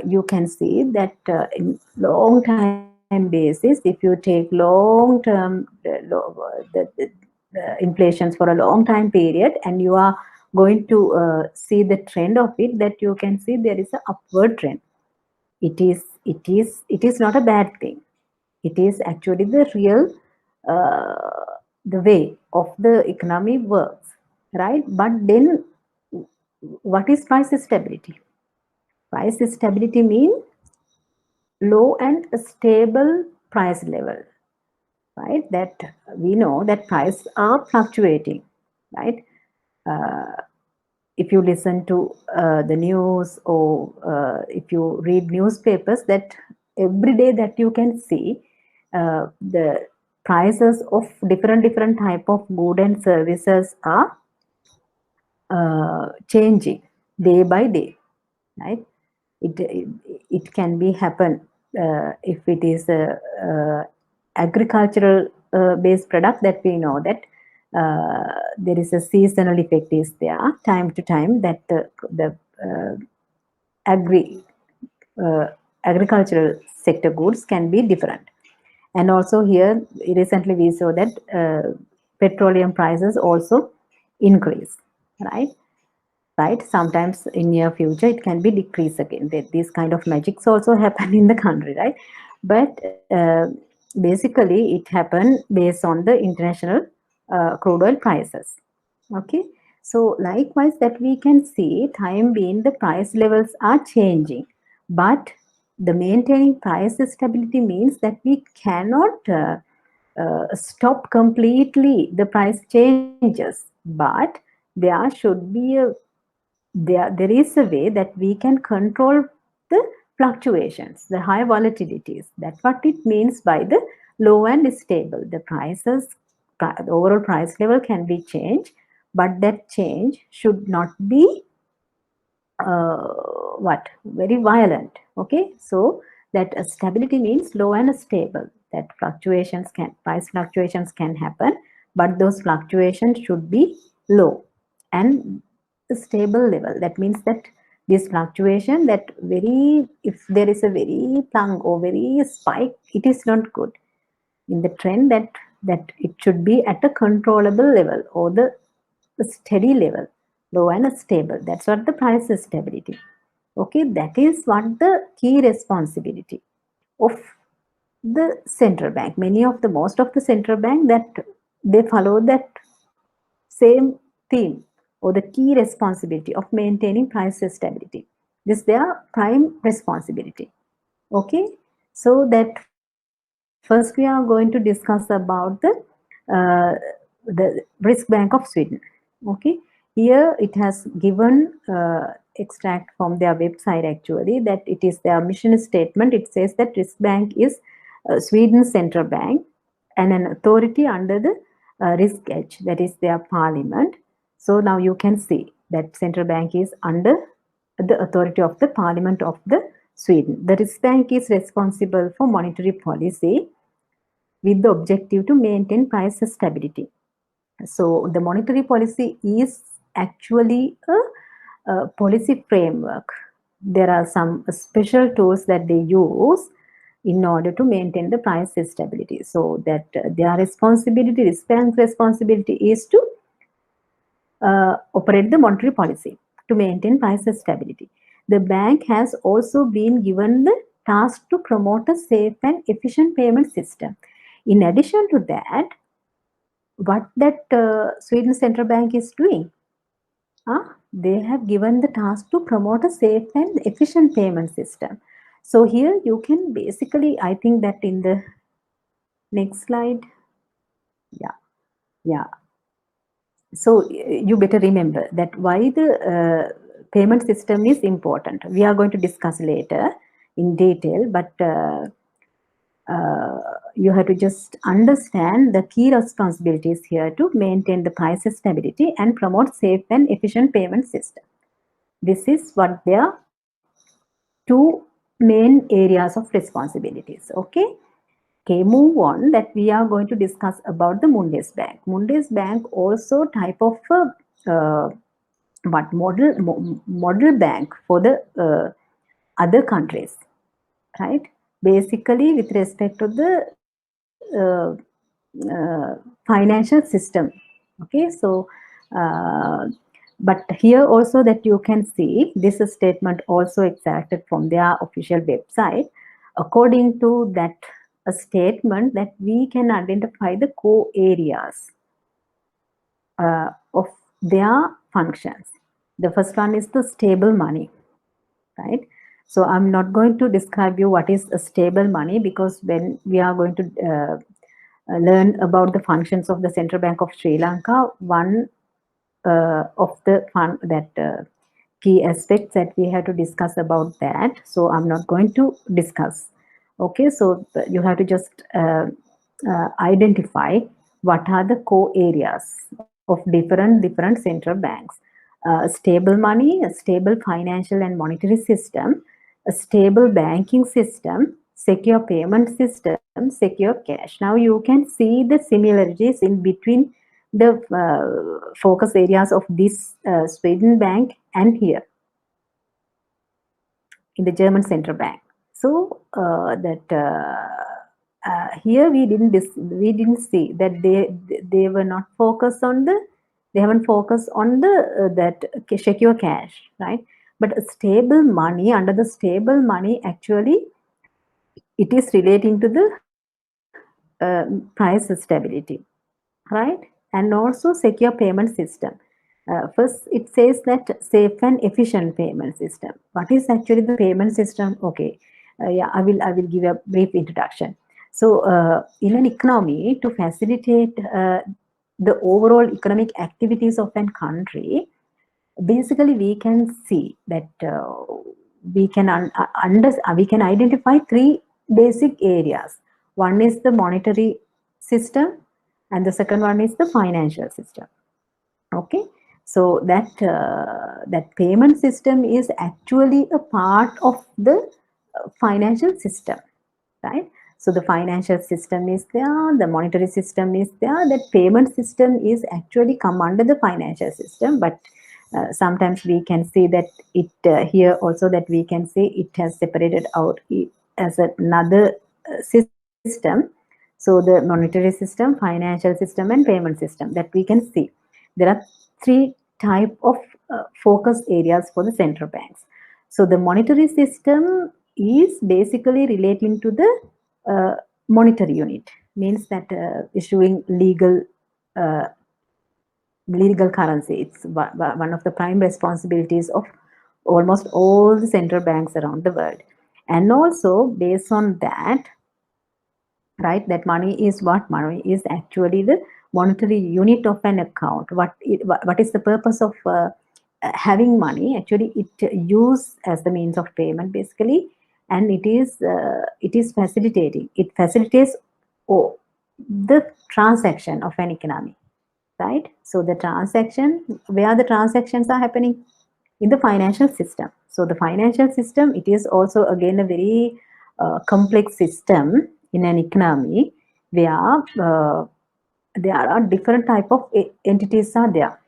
Speaker 1: you can see that in long time basis, if you take long term the inflations for a long time period, and you are going to see the trend of it, that you can see there is an upward trend. It is not a bad thing. It is actually the real the way of the economy works, right? But then what is price stability? Price stability means low and stable price level, right? That we know that prices are fluctuating, right? uh, if you listen to the news, or if you read newspapers, that every day that you can see the prices of different type of good and services are changing day by day, right? It can be happen if it is a agricultural based product, that we know that there is a seasonal effect is there time to time, that the agri uh, agricultural sector goods can be different. And also here recently we saw that petroleum prices also increase, right? Right, sometimes in near future it can be decreased again. These kind of magics also happen in the country, right? But basically it happened based on the international crude oil prices. Okay, so likewise that we can see time being the price levels are changing, but the maintaining price stability means that we cannot stop completely the price changes, but there should be a there is a way that we can control the fluctuations, the high volatilities. That's what it means by the low and stable. The the overall price level can be changed, but that change should not be what very violent. Okay, so that stability means low and stable. That price fluctuations can happen, but those fluctuations should be low and stable level. That means that this fluctuation, that very, if there is a very plunk or very spike, it is not good in the trend. That it should be at a controllable level, or the steady level, low and stable. That's what the price stability. Okay, that is what the key responsibility of the central bank. Most of the central bank, that they follow that same theme or the key responsibility of maintaining price stability. This is their prime responsibility. Okay, so that first we are going to discuss about the Risk Bank of Sweden. Okay, here it has given extract from their website actually that it is their mission statement. It says that Risk Bank is Sweden's central bank and an authority under the risk edge, that is their parliament. So now you can see that central bank is under the authority of the parliament of the Sweden. The Risk Bank is responsible for monetary policy with the objective to maintain price stability. So the monetary policy is actually a policy framework. There are some special tools that they use in order to maintain the price stability. So that their responsibility, Risk Bank's responsibility is to operate the monetary policy to maintain price stability. The bank has also been given the task to promote a safe and efficient payment system. In addition to that, what that Sweden Central Bank is doing, they have given the task to promote a safe and efficient payment system. So here you can basically, I think that in the next slide, yeah. So you better remember that why the payment system is important. We are going to discuss later in detail, but you have to just understand the key responsibilities here to maintain the price stability and promote safe and efficient payment system. This is what their two main areas of responsibilities. Okay, move on. That we are going to discuss about the Mundus Bank. Mundus Bank also type of model bank for the other countries, right? Basically, with respect to the financial system. Okay, so but here also that you can see this statement also extracted from their official website. According to that a statement, that we can identify the core areas of their functions. The first one is the stable money, right? So I'm not going to describe you what is a stable money, because when we are going to learn about the functions of the Central Bank of Sri Lanka, one of the key aspects that we have to discuss about that. So I'm not going to discuss. Okay, so you have to just identify what are the core areas of different central banks. Stable money, a stable financial and monetary system, a stable banking system, secure payment system, secure cash. Now you can see the similarities in between the focus areas of this Sweden bank and here in the German central bank. So here we didn't see that they were not focused on the, they haven't focused on the that secure cash, right? But a stable money, under the stable money, actually it is relating to the price stability, right? And also secure payment system. First, it says that safe and efficient payment system. What is actually the payment system? Okay, yeah, I will give a brief introduction. So, in an economy, to facilitate the overall economic activities of a country, basically we can see that we can identify three basic areas. One is the monetary system, and the second one is the financial system. Okay, so that payment system is actually a part of the financial system, right? So the financial system is there, the monetary system is there, that payment system is actually come under the financial system, but sometimes we can see that it here also that we can see it has separated out as another system. So the monetary system, financial system, and payment system, that we can see. There are three type of focus areas for the central banks. So the monetary system is basically relating to the monetary unit, means that issuing legal legal currency. It's one of the prime responsibilities of almost all the central banks around the world. And also based on that, right, that money is what? Money is actually the monetary unit of an account. What is the purpose of having money? Actually, it used as the means of payment basically, and it is facilitating. It facilitates oh, the transaction of an economy, right? So the transaction, where the transactions are happening? In the financial system. So the financial system, it is also again a very complex system in an economy where there are different type of entities are there.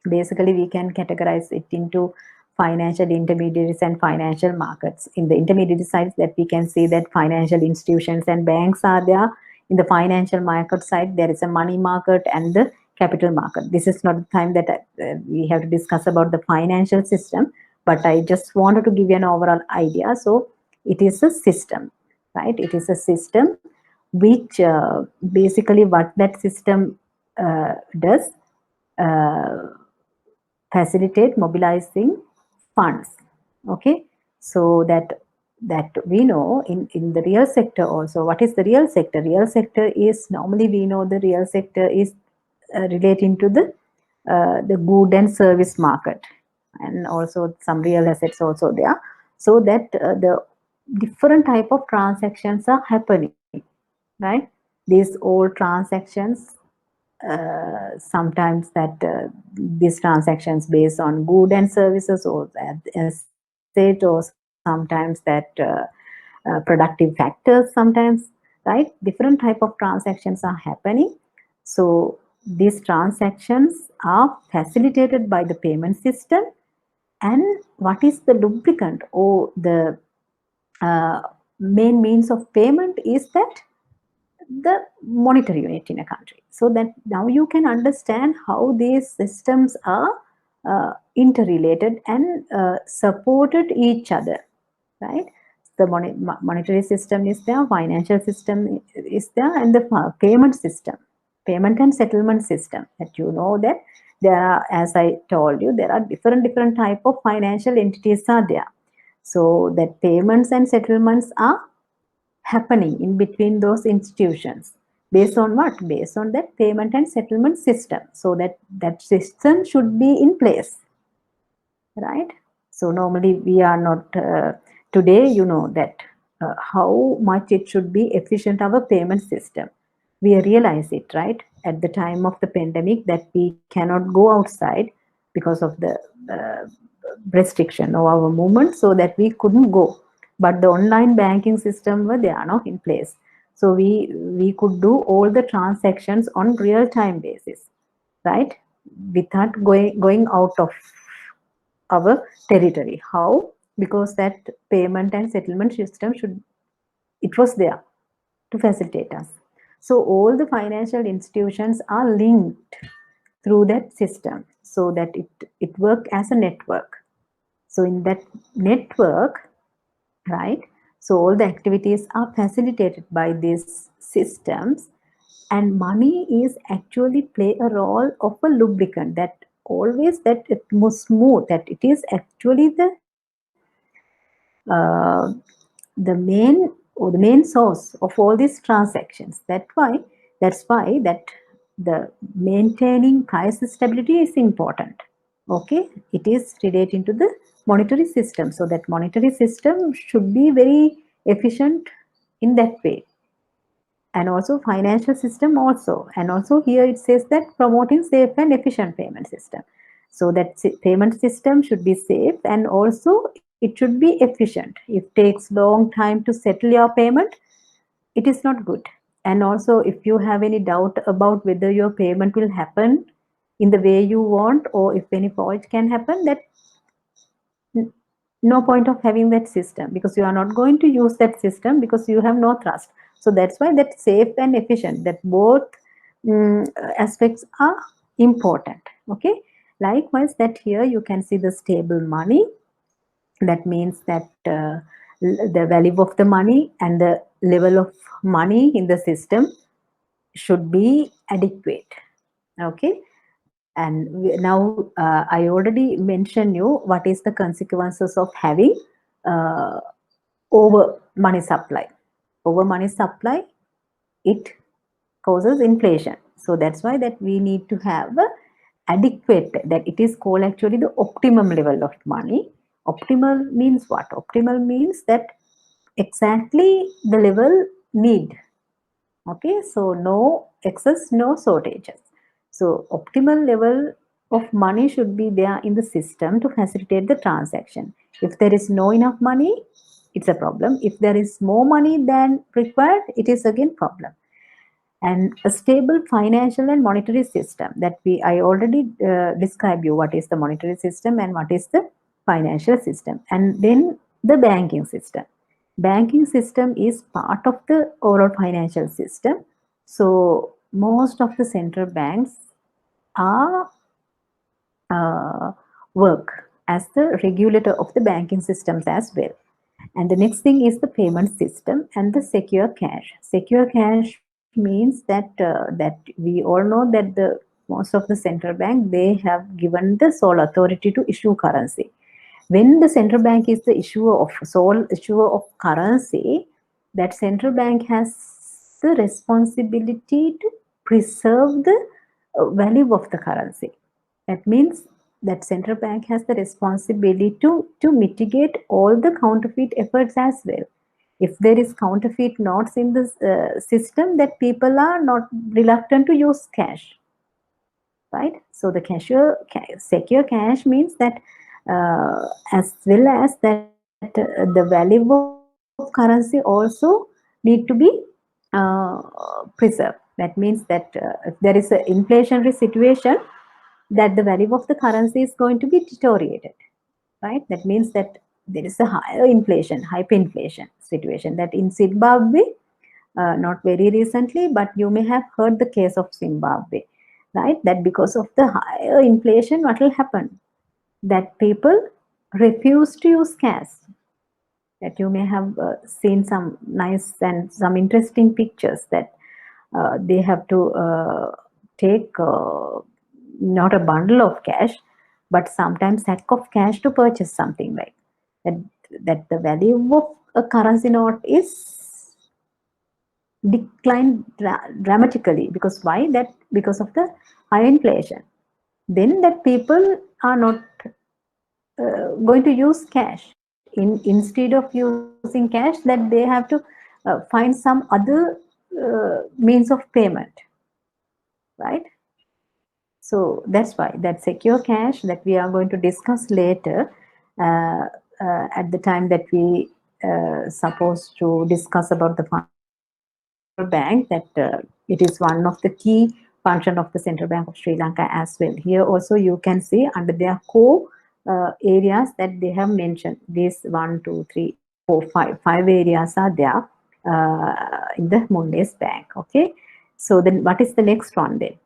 Speaker 1: Basically, we can categorize it into financial intermediaries and financial markets. In the intermediary side, that we can see that financial institutions and banks are there. In the financial market side, there is a money market and the capital market. This is not the time that we have to discuss about the financial system, but I just wanted to give you an overall idea. So it is a system, right? It is a system which basically what that system does, uh, facilitate mobilizing funds. Okay, so that we know in the real sector also. What is the real sector? Real sector is, normally we know the real sector is relating to the good and service market, and also some real assets also there, so that the different type of transactions are happening, right? These all transactions, sometimes that these transactions based on good and services or asset, or sometimes that productive factors sometimes, right? Different type of transactions are happening. So these transactions are facilitated by the payment system. And what is the lubricant or the uh, main means of payment is that the monetary unit in a country. So that now you can understand how these systems are interrelated and supported each other, right? The monetary system is there, financial system is there, and the payment system, payment and settlement system. That you know that there are, as I told you, there are different type of financial entities are there. So that payments and settlements are happening in between those institutions based on what? Based on that payment and settlement system. So that system should be in place, right? So normally we are not today, you know that how much it should be efficient, our payment system. We realize it, right, at the time of the pandemic, that we cannot go outside because of the uh, restriction of our movement, so that we couldn't go. But the online banking system were there now in place, so we could do all the transactions on real time basis, right, without going out of our territory. How? Because that payment and settlement system should, it was there to facilitate us. So all the financial institutions are linked through that system, so that it work as a network. So in that network, right, so all the activities are facilitated by these systems, and money is actually play a role of a lubricant, that always that it must smooth, that it is actually uh, the main source of all these transactions. That's why that the maintaining price stability is important. Okay, it is relating to the monetary system, so that monetary system should be very efficient in that way. And also financial system also, and also here it says that promoting safe and efficient payment system. So that payment system should be safe, and also it should be efficient. If it takes long time to settle your payment, it is not good. And also if you have any doubt about whether your payment will happen in the way you want, or if any fault can happen, that no point of having that system, because you are not going to use that system because you have no trust. So that's why that safe and efficient, that both aspects are important. Okay, likewise that here you can see the stable money. That means that the value of the money and the level of money in the system should be adequate. Okay, And now I already mentioned you what is the consequences of having over money supply. Over money supply, it causes inflation. So that's why that we need to have a adequate, that it is called actually the optimum level of money. Optimal means what? Optimal means that exactly the level need. Okay, so no excess, no shortages. So optimal level of money should be there in the system to facilitate the transaction. If there is no enough money, it's a problem. If there is more money than required, it is again problem. And a stable financial and monetary system, that I already described you what is the monetary system and what is the financial system. And then the banking system. Banking system is part of the overall financial system. So most of the central banks are work as the regulator of the banking systems as well. And the next thing is the payment system and the secure cash. Secure cash means that we all know that the most of the central bank, they have given the sole authority to issue currency. When the central bank is the sole issuer of currency, that central bank has the responsibility to preserve the value of the currency. That means that central bank has the responsibility to mitigate all the counterfeit efforts as well. If there is counterfeit notes in the system, that people are not reluctant to use cash, right? So the secure cash means that as well as that the value of currency also need to be preserved. That means that if there is an inflationary situation, that the value of the currency is going to be deteriorated, right? That means that there is a higher inflation, hyperinflation situation, that in Zimbabwe, not very recently, but you may have heard the case of Zimbabwe, right? That because of the higher inflation, what will happen? That people refuse to use cash. That you may have seen some nice and some interesting pictures that they have to take not a bundle of cash, but sometimes sack of cash to purchase something, like that. That the value of a currency note is declined dramatically. Because why? That because of the high inflation. Then that people are not going to use cash. Instead of using cash, that they have to find some other means of payment, right? So that's why that secure cash that we are going to discuss later, uh, at the time that we supposed to discuss about the central bank, that it is one of the key function of the Central Bank of Sri Lanka as well. Here also you can see under their core areas that they have mentioned. These 1, 2, 3, 4, 5 areas are there in the Mondelez Bank. Okay, so then what is the next one then?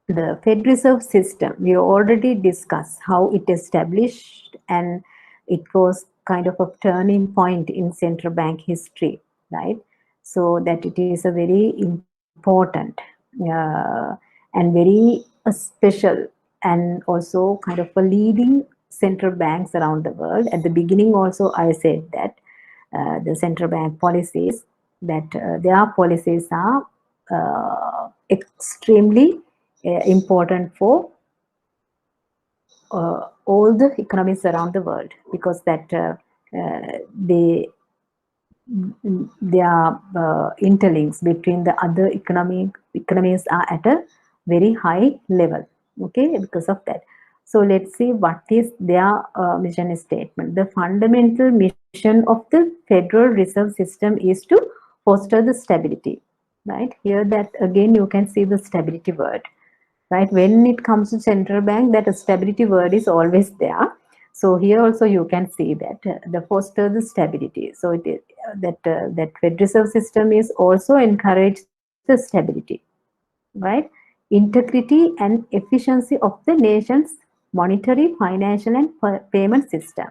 Speaker 1: The Fed Reserve System, we already discussed how it established, and it was kind of a turning point in central bank history, right? So that it is a very important and very special, and also kind of a leading central banks around the world. At the beginning also I said that the central bank policies, that their policies are extremely important for all the economies around the world, because that they their interlinks between the other economies are at a very high level. Okay, because of that. So let's see what is their mission statement. The fundamental mission of the Federal Reserve System is to foster the stability, right? Here that again you can see the stability word, right? When it comes to central bank, that stability word is always there. So here also you can see that the foster the stability. So it is that Fed Reserve System is also encourage the stability, right? Integrity and efficiency of the nation's monetary, financial, and payment system,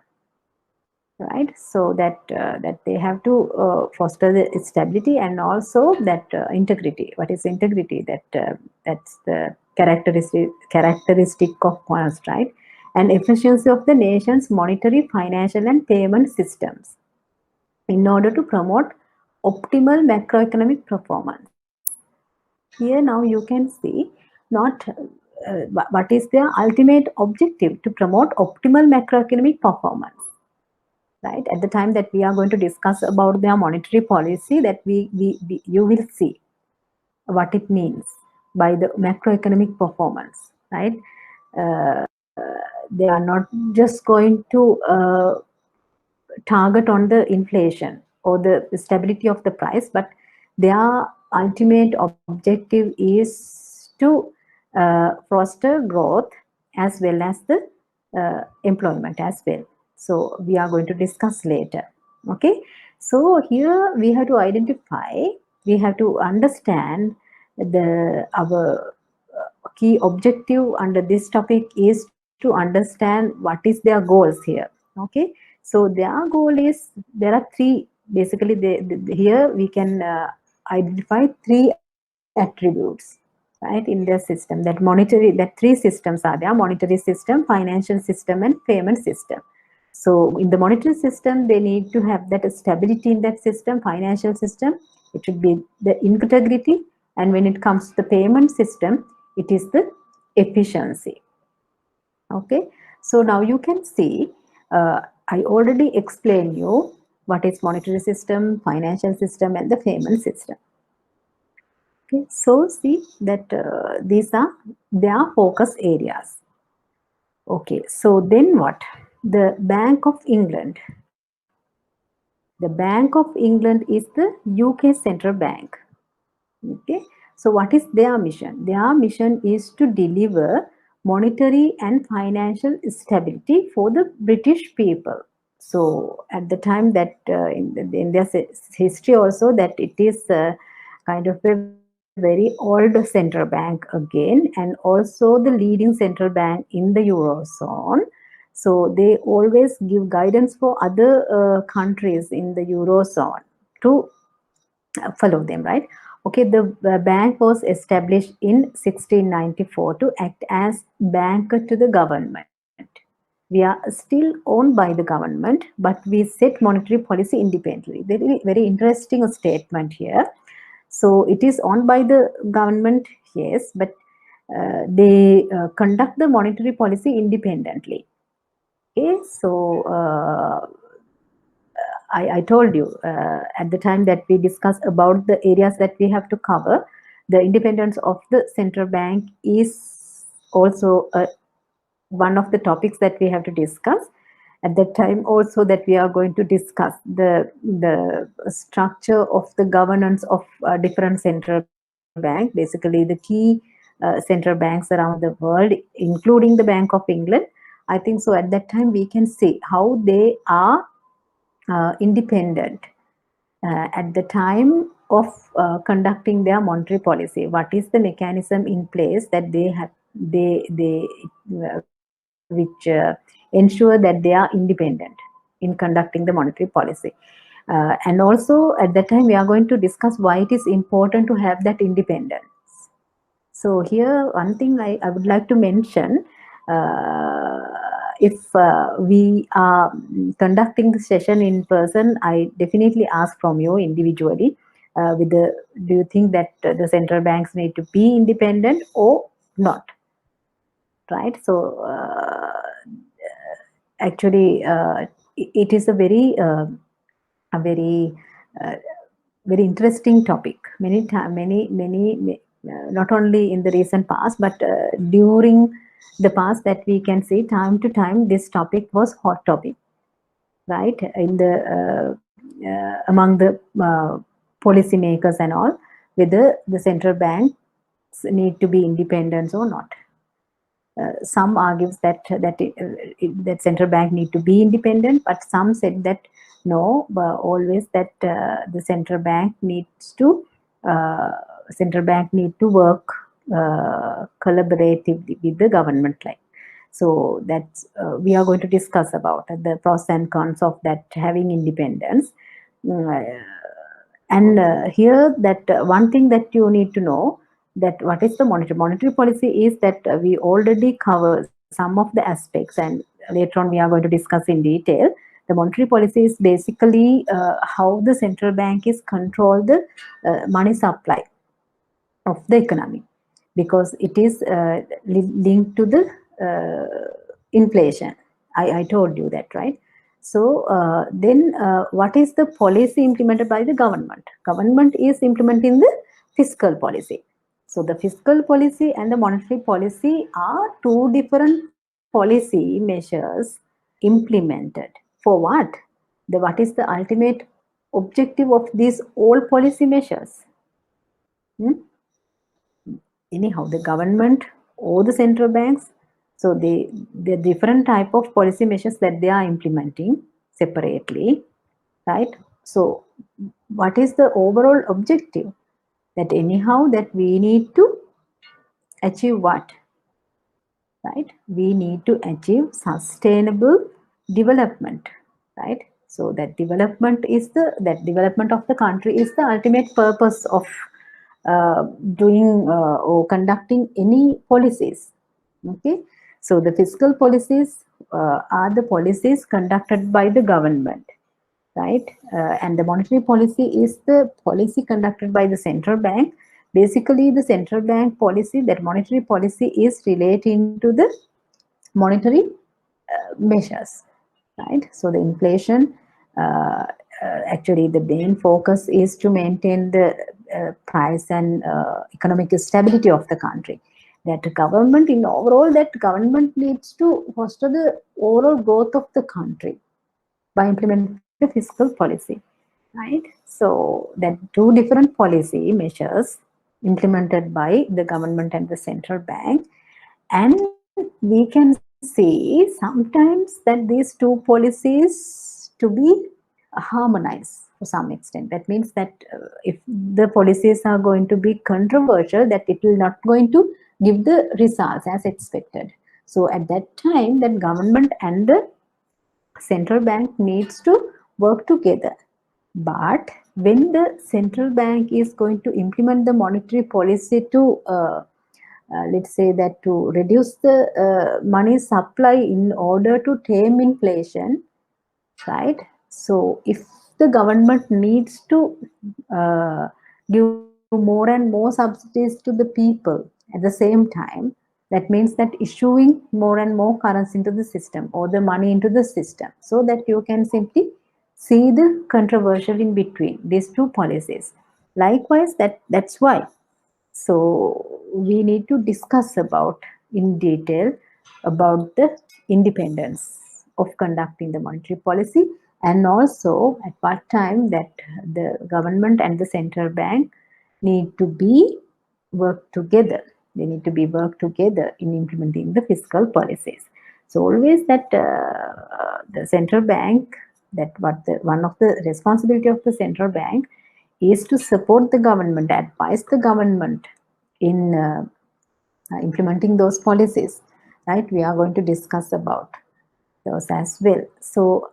Speaker 1: right? So that they have to foster the stability and also that integrity. What is integrity? That's the characteristic of cost, right? And efficiency of the nation's monetary, financial, and payment systems in order to promote optimal macroeconomic performance. Here now you can see not what is their ultimate objective to promote optimal macroeconomic performance, right? At the time that we are going to discuss about their monetary policy, that we you will see what it means by the macroeconomic performance, right? They are not just going to target on the inflation or the stability of the price, but their ultimate objective is to foster growth as well as the employment as well. So we are going to discuss later. Okay, so here we have to identify, we have to understand our key objective under this topic is to understand what is their goals here. Okay, so their goal is, there are three, basically here we can identify three attributes, right, in their system. That monetary, that three systems are there: monetary system, financial system, and payment system. So in the monetary system, they need to have that stability in that system. Financial system, it should be the integrity, and when it comes to the payment system, it is the efficiency. Okay, so now you can see, I already explained you what is monetary system, financial system, and the payment system. Okay, so see that these are their focus areas. Okay, so then what? The Bank of England. The Bank of England is the UK central bank. Okay, so what is their mission? Their mission is to deliver monetary and financial stability for the British people. So at the time that in their history also, that it is kind of a very old central bank again, and also the leading central bank in the Eurozone. So they always give guidance for other countries in the Eurozone to follow them, right? Okay, the bank was established in 1694 to act as banker to the government. We are still owned by the government, but we set monetary policy independently. Very interesting statement here. So it is owned by the government, yes, but they conduct the monetary policy independently. Okay, so I told you at the time that we discussed about the areas that we have to cover, the independence of the central bank is also one of the topics that we have to discuss. At that time also, that we are going to discuss the structure of the governance of different central bank, basically the key central banks around the world, including the Bank of England. I think so at that time we can see how they are independent at the time of conducting their monetary policy. What is the mechanism in place that they have, which ensure that they are independent in conducting the monetary policy. And also at that time we are going to discuss why it is important to have that independence. So here one thing I would like to mention, if we are conducting the session in person, I definitely ask from you individually, do you think that the central banks need to be independent or not? Right. So actually, it is a very very interesting topic. Many not only in the recent past, but during the past, that we can see time to time this topic was hot topic, right? In the among the policymakers and all, whether the central banks need to be independent or not. Some argues that that central bank need to be independent, but some said that no, always that the central bank needs to work collaboratively with the government, like. So that's we are going to discuss about the pros and cons of that having independence. And here that one thing that you need to know, that what is the monetary policy is that we already cover some of the aspects, and later on we are going to discuss in detail. The monetary policy is basically how the central bank is control the money supply of the economy, because it is linked to the inflation. I told you that, right? So then what is the policy implemented by the government? Government is implementing the fiscal policy. So the fiscal policy and the monetary policy are two different policy measures implemented. For what? What is the ultimate objective of these all policy measures? Anyhow, the government or the central banks, so the different type of policy measures that they are implementing separately, right? So what is the overall objective? That anyhow that we need to achieve what, right? We need to achieve sustainable development, right? So that development of the country is the ultimate purpose of doing or conducting any policies. Okay, so the fiscal policies are the policies conducted by the government, right? And the monetary policy is the policy conducted by the central bank. Basically, the central bank policy, that monetary policy, is relating to the monetary measures, right? So the inflation, actually the main focus is to maintain the price and economic stability of the country. That government in overall, that government needs to foster the overall growth of the country by implementing the fiscal policy, right? So that two different policy measures implemented by the government and the central bank, and we can see sometimes that these two policies to be harmonized to some extent. That means that if the policies are going to be controversial, that it will not going to give the results as expected. So at that time, that government and the central bank needs to work together. But when the central bank is going to implement the monetary policy to let's say that to reduce the money supply in order to tame inflation, right? So if the government needs to give more and more subsidies to the people at the same time, that means that issuing more and more currency into the system or the money into the system, so that you can simply see the controversial in between these two policies. Likewise, that's why, so we need to discuss about in detail about the independence of conducting the monetary policy, and also at what time that the government and the central bank need to be work together. They need to be work together in implementing the fiscal policies. So always that the central bank, that one of the responsibility of the central bank is to support the government, advise the government in implementing those policies, right? We are going to discuss about those as well. So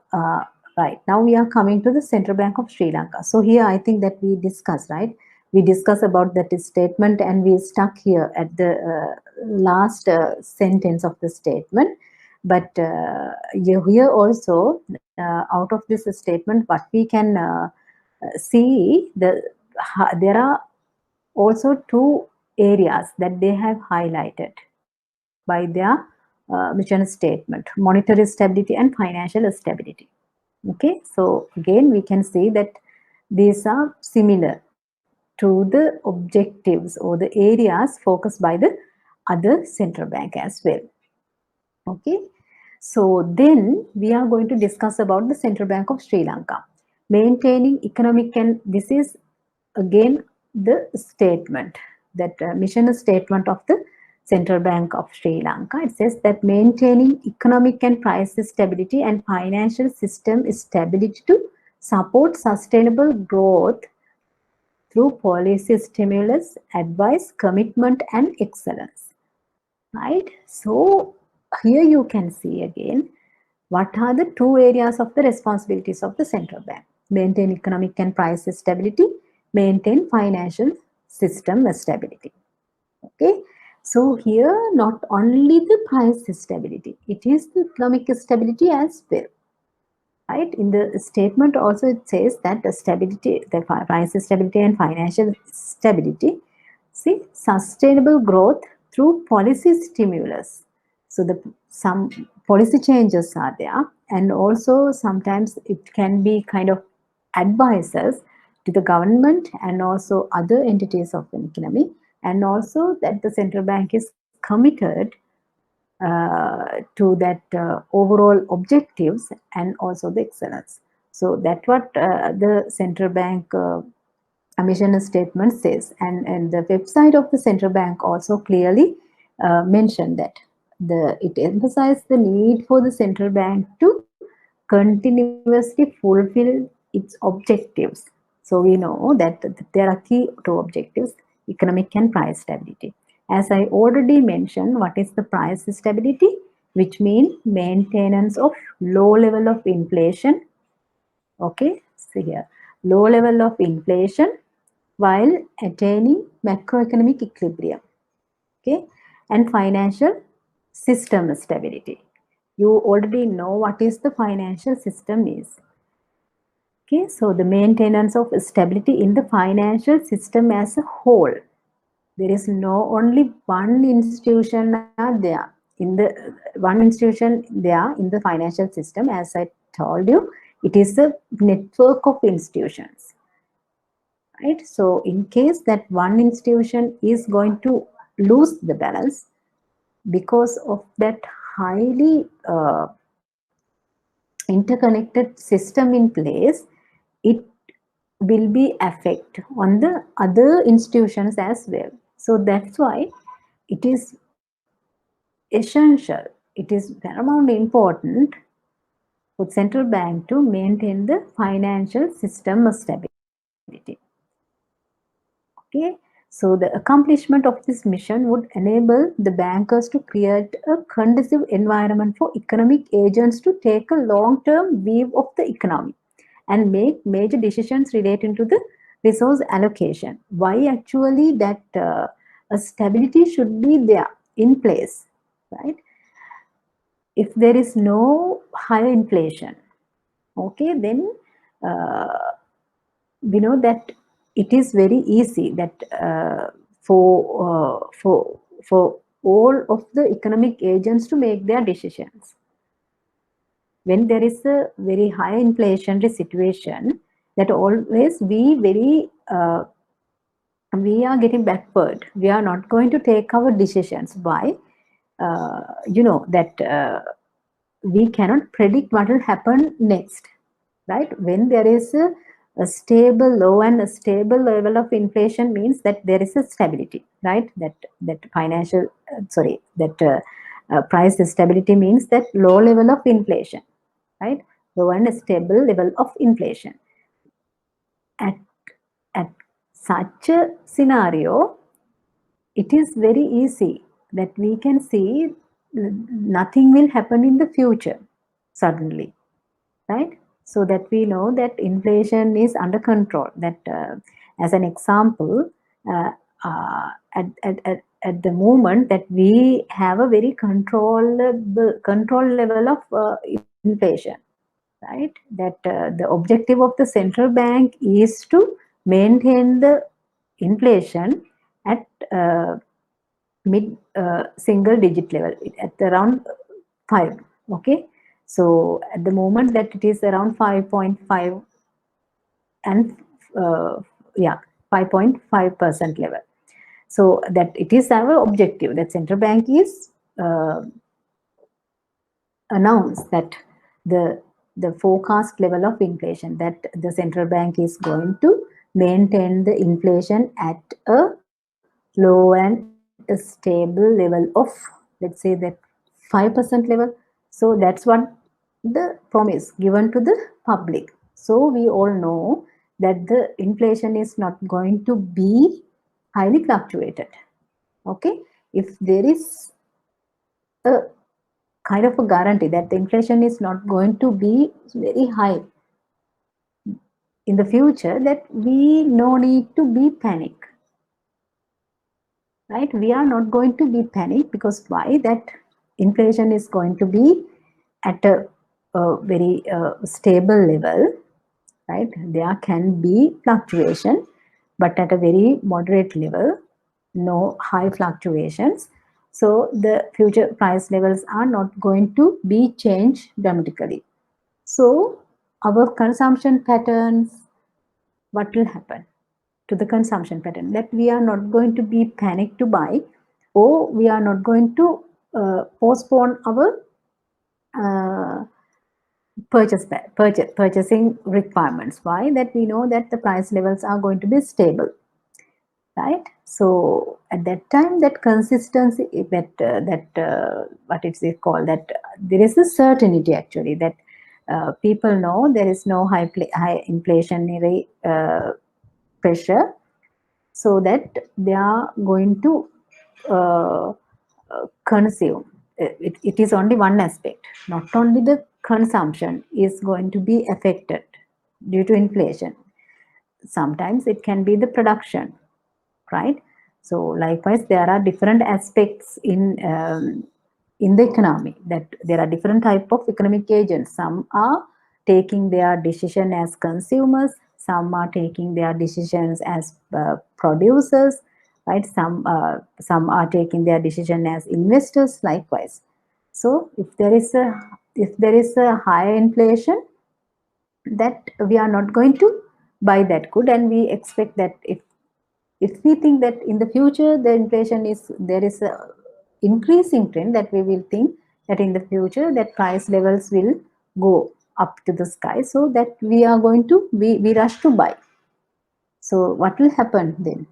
Speaker 1: right now we are coming to the Central Bank of Sri Lanka. So here I think that we discuss, right? We discuss about that statement, and we stuck here at the last sentence of the statement. But here also, out of this statement, what we can see, there are also two areas that they have highlighted by their mission statement: monetary stability and financial stability. Okay, so again we can see that these are similar to the objectives or the areas focused by the other central bank as well. Okay, so then we are going to discuss about the Central Bank of Sri Lanka. Maintaining economic, and this is again the statement, that mission statement of the Central Bank of Sri Lanka. It says that maintaining economic and price stability and financial system stability to support sustainable growth through policy stimulus, advice, commitment, and excellence. Right? So here you can see again what are the two areas of the responsibilities of the central bank: maintain economic and price stability, maintain financial system stability. Okay, so here not only the price stability, it is the economic stability as well. Right, in the statement also it says that the stability, the price stability and financial stability, see, sustainable growth through policy stimulus. So the some policy changes are there, and also sometimes it can be kind of advisors to the government and also other entities of the economy, and also that the central bank is committed to that overall objectives and also the excellence. So that's what the central bank mission statement says, and the website of the central bank also clearly mentioned that it emphasized the need for the central bank to continuously fulfill its objectives. So we know that there are key two objectives: economic and price stability. As I already mentioned, what is the price stability? Which means maintenance of low level of inflation. Okay, so here low level of inflation while attaining macroeconomic equilibrium. Okay, and financial system stability. You already know what is the financial system is. Okay, so the maintenance of stability in the financial system as a whole. There is no only one institution there in the one institution there in the financial system. As I told you, it is a network of institutions, right? So in case that one institution is going to lose the balance because of that highly interconnected system in place, it will be effect on the other institutions as well. So that's why it is essential, it is paramount important for central bank to maintain the financial system stability. Okay, so the accomplishment of this mission would enable the bankers to create a conducive environment for economic agents to take a long-term view of the economy and make major decisions relating to the resource allocation. Why actually that a stability should be there in place, right? If there is no higher inflation, okay, then uh, we know that it is very easy that for all of the economic agents to make their decisions. When there is a very high inflationary situation, that always be very we are getting backward. We are not going to take our decisions. Why? You know that we cannot predict what will happen next, right? When there is a stable low and a stable level of inflation means that there is a stability, right? That financial, sorry, that price stability means that low level of inflation, right? Low and stable level of inflation. At at such a scenario, it is very easy that we can see nothing will happen in the future suddenly, right? So that we know that inflation is under control. That as an example, uh, at the moment that we have a very control level of inflation, right? That the objective of the central bank is to maintain the inflation at mid single digit level at around 5. Okay, so at the moment that it is around 5.5 and yeah, 5.5% level. So that it is our objective that central bank is announced that the forecast level of inflation, that the central bank is going to maintain the inflation at a low and a stable level of, let's say, that 5% level. So that's what the promise given to the public. So we all know that the inflation is not going to be highly fluctuated. Okay, if there is a kind of a guarantee that the inflation is not going to be very high in the future, that we no need to be panic. right? We are not going to be panicked, because why? That inflation is going to be at a very stable level, right? There can be fluctuation, but at a very moderate level, no high fluctuations. So the future price levels are not going to be changed dramatically. So our consumption patterns, what will happen to the consumption pattern? That we are not going to be panicked to buy, or we are not going to postpone our uh, purchasing requirements. Why? That we know that the price levels are going to be stable, right? So at that time, that consistency, what is it called, that there is a certainty actually, that people know there is no high inflationary pressure, so that they are going to uh, consume. It is only one aspect. Not only the consumption is going to be affected due to inflation. Sometimes it can be the production, right? So likewise, there are different aspects in the economy, that there are different type of economic agents. Some are taking their decision as consumers, some are taking their decisions as producers, right? Some are taking their decision as investors, likewise. So if there is a high inflation, that we are not going to buy that good, and we expect that if we think that in the future the inflation is, there is a increasing trend, that we will think that in the future that price levels will go up to the sky, so that we are going to we rush to buy. So what will happen then?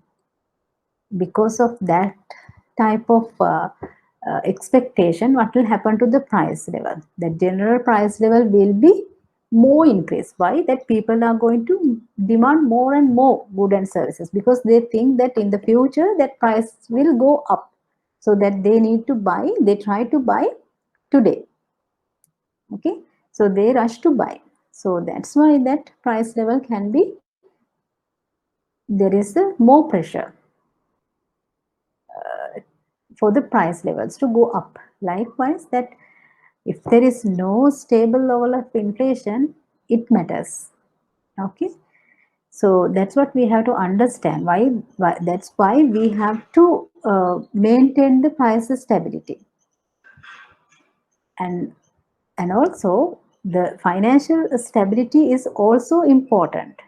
Speaker 1: Because of that type of expectation, what will happen to the price level? The general price level will be more increased. Why? That people are going to demand more and more goods and services, because they think that in the future that price will go up, so that they need to buy, they try to buy today. Okay, so they rush to buy. So that's why that price level can be, there is a more pressure for the price levels to go up. Likewise, that if there is no stable level of inflation, it matters. Okay, so that's what we have to understand. Why that's why we have to maintain the price stability, and also the financial stability is also important.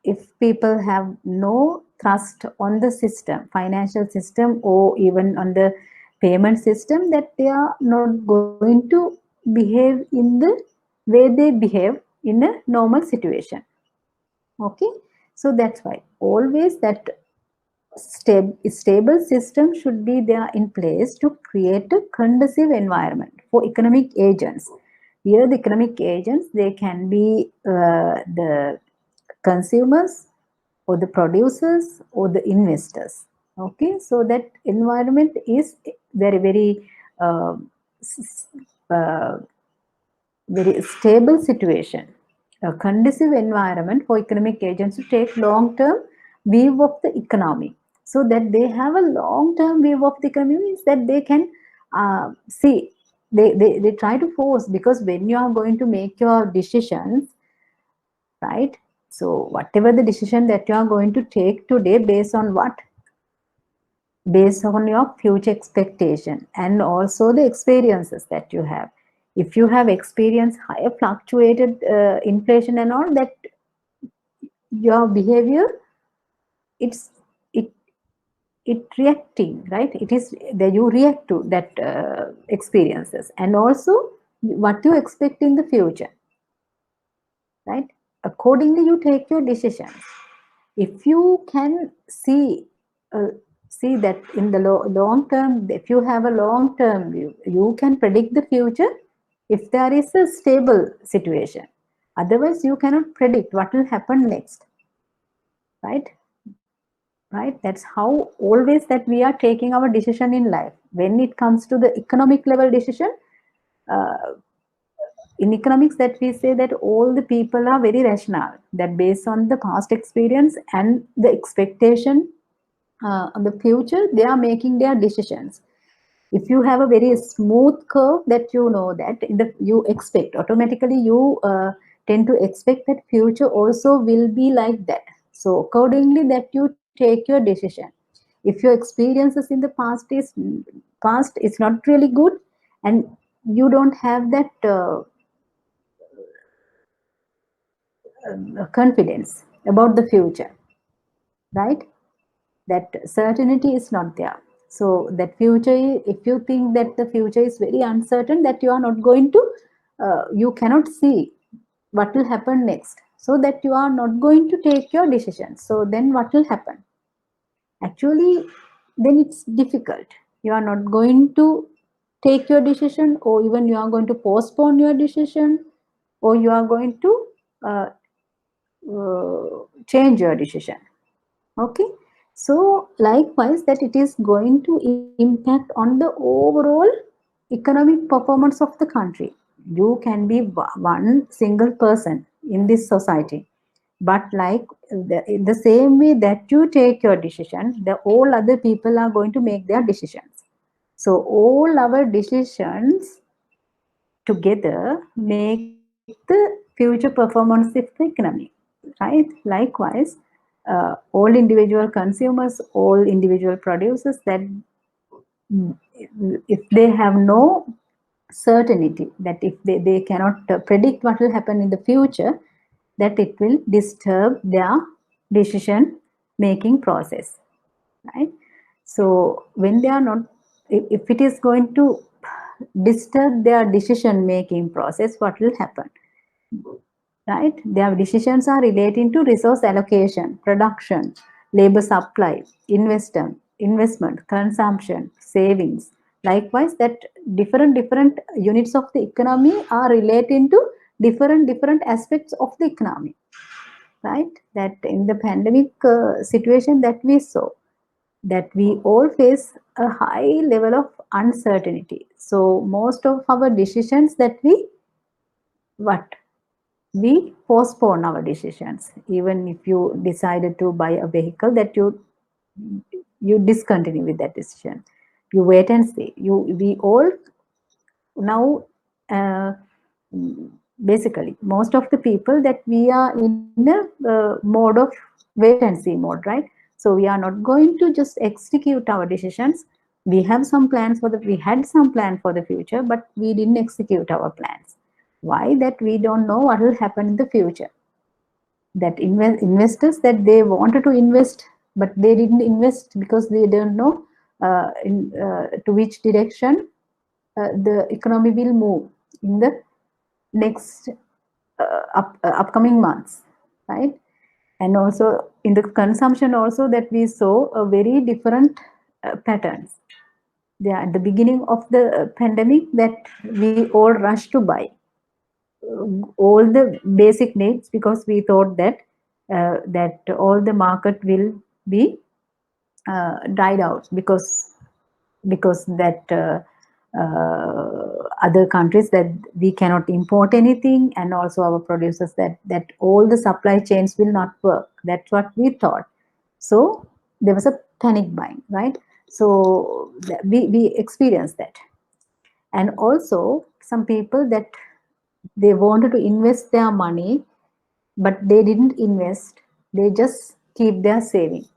Speaker 1: If people have no trust on the system, financial system, or even on the payment system, that they are not going to behave in the way they behave in a normal situation. Okay, so that's why always that stable system should be there in place to create a conducive environment for economic agents. Here the economic agents, they can be the consumers, or the producers, or the investors. Okay, so that environment is very uh, uh, very stable situation, a conducive environment for economic agents to take long-term view of the economy, so that they have a long-term view of the economy, means that they can see, they try to force, because when you are going to make your decisions, right? So whatever the decision that you are going to take today, based on what? Based on your future expectation and also the experiences that you have. If you have experienced higher fluctuated inflation and all that, your behavior, it's it it reacting, right? It is that you react to that experiences, and also what you expect in the future, right? Accordingly you take your decisions. If you can uh, see that in the long term, if you have a long term view, you can predict the future if there is a stable situation. Otherwise you cannot predict what will happen next, right? Right, that's how always that we are taking our decision in life. When it comes to the economic level decision, uh, in economics, that we say that all the people are very rational, that based on the past experience and the expectation on the future, they are making their decisions. If you have a very smooth curve, that you know that you expect automatically, you tend to expect that future also will be like that. So accordingly, that you take your decision. If your experiences in the past is not really good, and you don't have that confidence about the future, right? That certainty is not there. So that future, if you think that the future is very uncertain, that you are not going to, you cannot see what will happen next, so that you are not going to take your decisions. So then what will happen? Actually, then it's difficult. You are not going to take your decision, or even you are going to postpone your decision, or you are going to change your decision. Okay, so likewise, that it is going to impact on the overall economic performance of the country. You can be one single person in this society, but like in the same way that you take your decision, the all other people are going to make their decisions. So all our decisions together make the future performance of the economy, right? Likewise, all individual consumers, all individual producers, that if they have no certainty, that if they cannot predict what will happen in the future, that it will disturb their decision making process, right? So when they are not, if it is going to disturb their decision making process, what will happen? Right? Their decisions are relating to resource allocation, production, labor supply, investment, consumption, savings. Likewise, that different units of the economy are relating to different aspects of the economy. Right? That in the pandemic situation that we saw, that we all face a high level of uncertainty. So most of our decisions that we postpone our decisions. Even if you decided to buy a vehicle, that you discontinue with that decision, you wait and see. We all now, basically most of the people, that we are in a mode of wait and see mode, right? So we are not going to just execute our decisions. We have some plans for the we had some plan for the future, but we didn't execute our plans. Why? That we don't know what will happen in the future. That investors, that they wanted to invest, but they didn't invest because they don't know to which direction the economy will move in the next upcoming months, right? And also in the consumption also, that we saw a very different patterns. Yeah, at the beginning of the pandemic, that we all rushed to buy all the basic needs, because we thought that that all the market will be died out, because that other countries, that we cannot import anything, and also our producers, that all the supply chains will not work. That's what we thought. So there was a panic buying, right? So we experienced that. And also some people, that they wanted to invest their money, but they didn't invest. They just keep their saving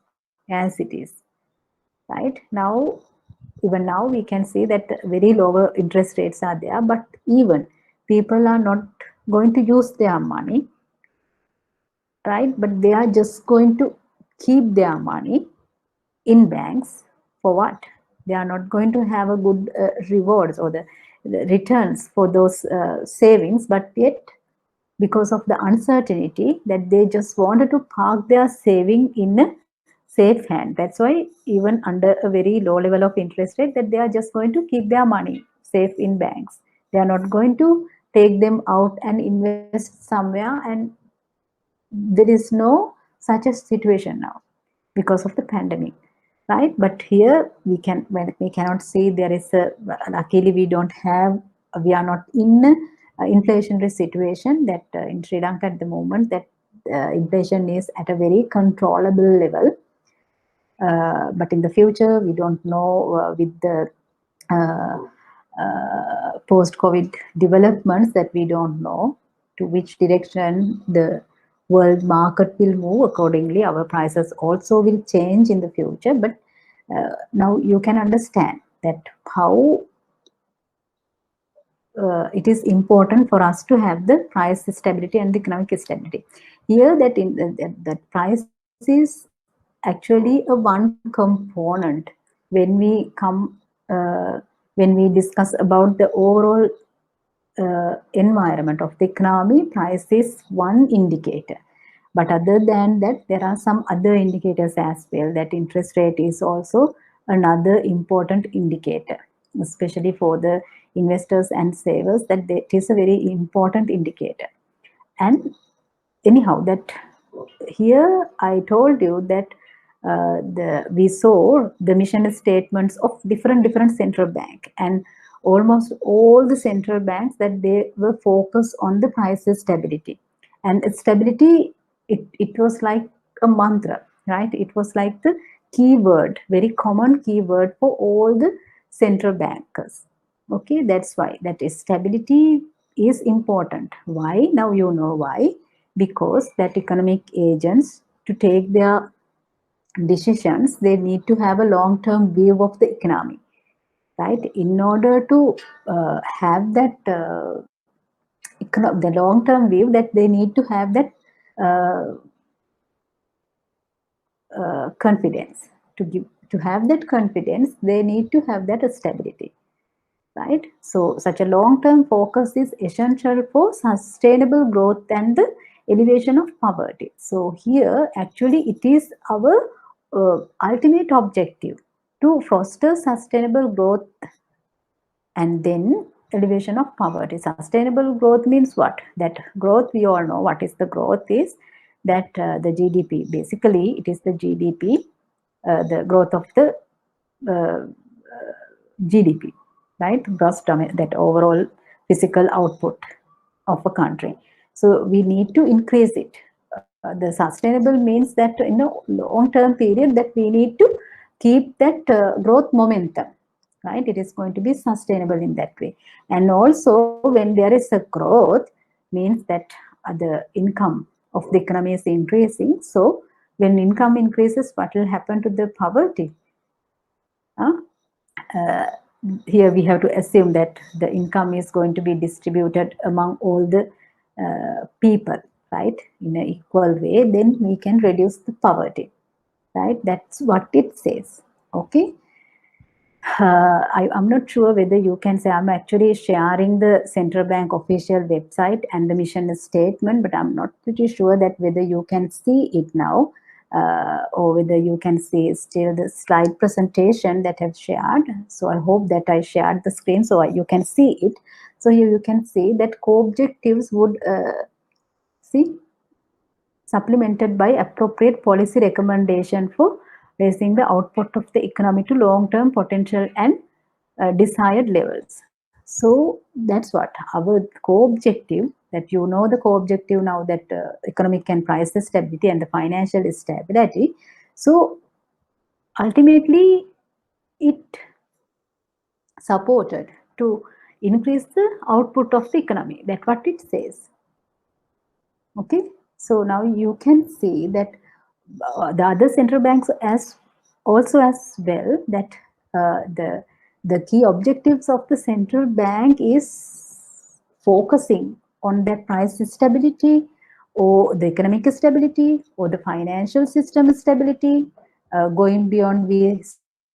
Speaker 1: as it is, right? Now, even now we can see that very lower interest rates are there, but even people are not going to use their money, right? But they are just going to keep their money in banks. For what? They are not going to have a good rewards, or the returns for those savings, but yet, because of the uncertainty, that they just wanted to park their saving in a safe hand. That's why even under a very low level of interest rate, that they are just going to keep their money safe in banks. They are not going to take them out and invest somewhere, and there is no such a situation now because of the pandemic, right? But here we cannot say there is a, luckily we don't have, we are not in inflationary situation, that in Sri Lanka at the moment, that inflation is at a very controllable level. But in the future, we don't know with the post-COVID developments that we don't know to which direction the world market will move. Accordingly, our prices also will change in the future. But now you can understand that how it is important for us to have the price stability and the economic stability. Here, that price is actually a one component when we come when we discuss about the overall environment of the economy. Price is one indicator, but other than that, there are some other indicators as well. That interest rate is also another important indicator, especially for the investors and savers, that it is a very important indicator. And anyhow, that here I told you that we saw the mission statements of different central bank, and almost all the central banks, that they were focused on the price stability. And stability, it was like a mantra, right? It was like the keyword, very common keyword for all the central bankers. Okay, that's why that is stability is important. Why? Now you know why. Because that economic agents, to take their decisions, they need to have a long-term view of the economy, right? In order to have that the long-term view, that they need to have that confidence. To have that confidence, they need to have that stability, right? So such a long-term focus is essential for sustainable growth and the elevation of poverty. So here, actually, it is our ultimate objective to foster sustainable growth and then elevation of poverty. Sustainable growth means what? That growth, we all know what is the growth is, that the GDP, basically it is the GDP, the growth of the GDP, right? Gross that overall physical output of a country. So we need to increase it. The sustainable means that in a long-term period, that we need to keep that growth momentum, right? It is going to be sustainable in that way. And also, when there is a growth, means that the income of the economy is increasing. So when income increases, what will happen to the poverty? Here we have to assume that the income is going to be distributed among all the people, right, in an equal way. Then we can reduce the poverty, right? That's what it says. Okay. I'm not sure whether you can say, I'm actually sharing the central bank official website and the mission statement, but I'm not pretty sure that whether you can see it now, or whether you can see still the slide presentation that I've shared. So I hope that I shared the screen so you can see it. So here you can see that core objectives would see supplemented by appropriate policy recommendation for raising the output of the economy to long-term potential and desired levels. So that's what our core objective, that you know the core objective now, that economic and price stability and the financial stability. So ultimately it supported to increase the output of the economy. That's what it says. Okay, so now you can see that the other central banks as well, that the key objectives of the central bank is focusing on that price stability, or the economic stability, or the financial system stability. Going beyond, we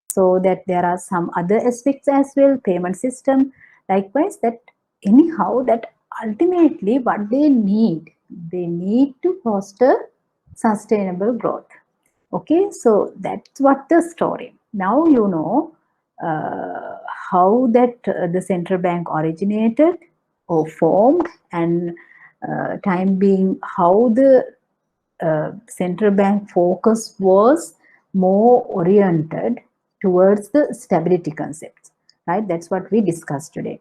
Speaker 1: saw that there are some other aspects as well, payment system, likewise, that anyhow, that ultimately what they need to foster sustainable growth. Okay, so that's what the story. Now you know how that the central bank originated or formed, and time being how the central bank focus was more oriented towards the stability concepts, right? That's what we discussed today.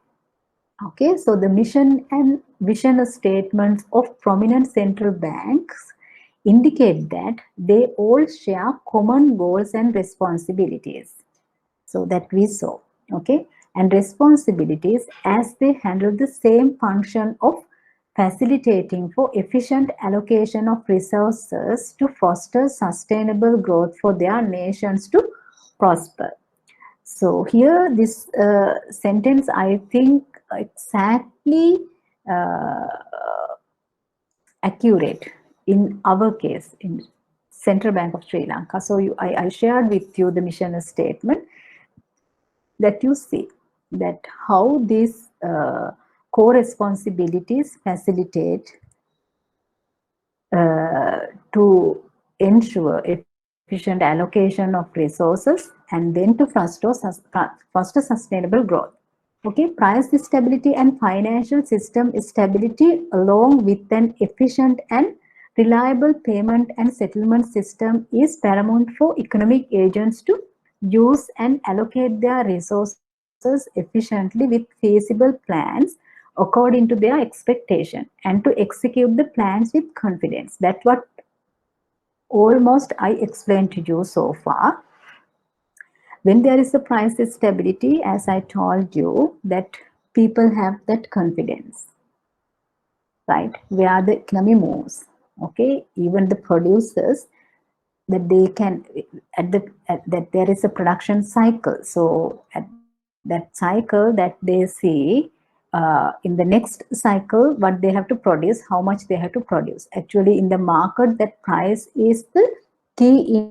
Speaker 1: Okay, so the mission and vision statements of prominent central banks indicate that they all share common goals and responsibilities. So that we saw, okay, and responsibilities as they handle the same function of facilitating for efficient allocation of resources to foster sustainable growth for their nations to prosper. So here this sentence, I think, exactly uh, accurate in our case in Central Bank of Sri Lanka. So I shared with you the mission statement, that you see that how these core responsibilities facilitate to ensure efficient allocation of resources and then to foster sustainable growth. Okay, price stability and financial system stability along with an efficient and reliable payment and settlement system is paramount for economic agents to use and allocate their resources efficiently with feasible plans according to their expectation and to execute the plans with confidence. That's what almost I explained to you so far. When there is a price stability, as I told you, that people have that confidence, right? Where the economy moves, okay? Even the producers, that they can, that there is a production cycle. So at that cycle that they see, in the next cycle, what they have to produce, how much they have to produce. Actually, in the market, that price is the key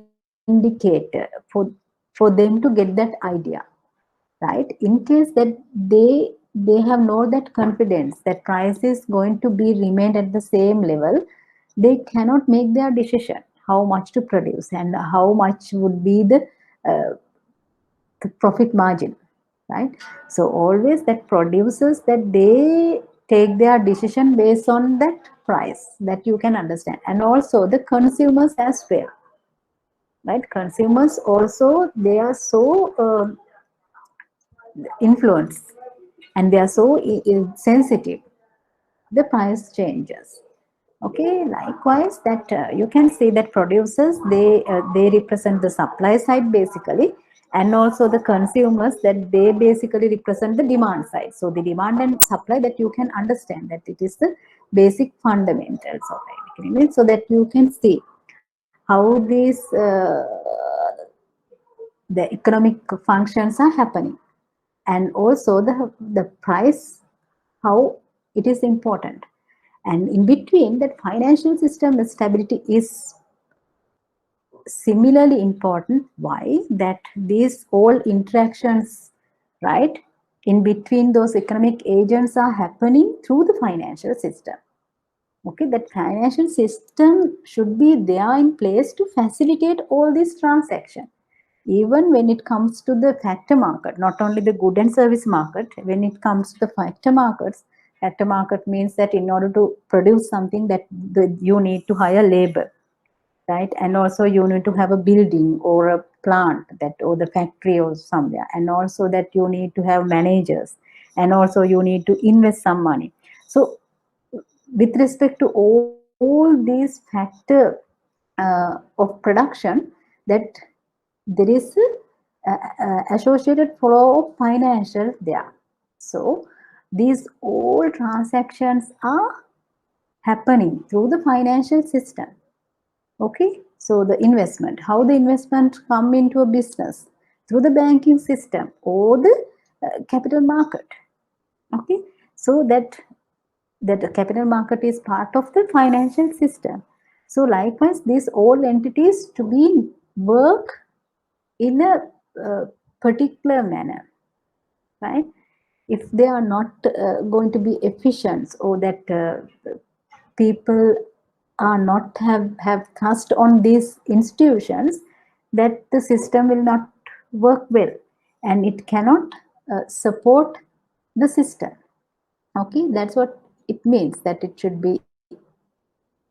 Speaker 1: indicator for them to get that idea, right? In case that they have no that confidence that price is going to be remained at the same level, they cannot make their decision how much to produce and how much would be the profit margin, right? So always that producers, that they take their decision based on that price, that you can understand. And also the consumers as well, right? Consumers also, they are so influenced and they are so sensitive the price changes. Okay, likewise that you can see that producers, they represent the supply side basically, and also the consumers, that they basically represent the demand side. So the demand and supply, that you can understand that it is the basic fundamentals of economy, so that you can see how these the economic functions are happening, and also the price, how it is important. And in between, that financial system stability is similarly important. Why? That these all interactions, right, in between those economic agents are happening through the financial system. Okay, that financial system should be there in place to facilitate all these transactions. Even when it comes to the factor market, not only the good and service market, when it comes to the factor market means that in order to produce something, that you need to hire labor, right? And also you need to have a building or a plant, that or the factory or somewhere, and also that you need to have managers, and also you need to invest some money. So with respect to all these factor of production, that there is associated flow of financial there. So these all transactions are happening through the financial system. Okay, so the investment, how the investment come into a business, through the banking system or the capital market. Okay, so that the capital market is part of the financial system. So likewise, these all entities to be work in a particular manner, right? If they are not going to be efficient, or that people are not have trust on these institutions, that the system will not work well, and it cannot support the system. Okay, that's what it means, that it should be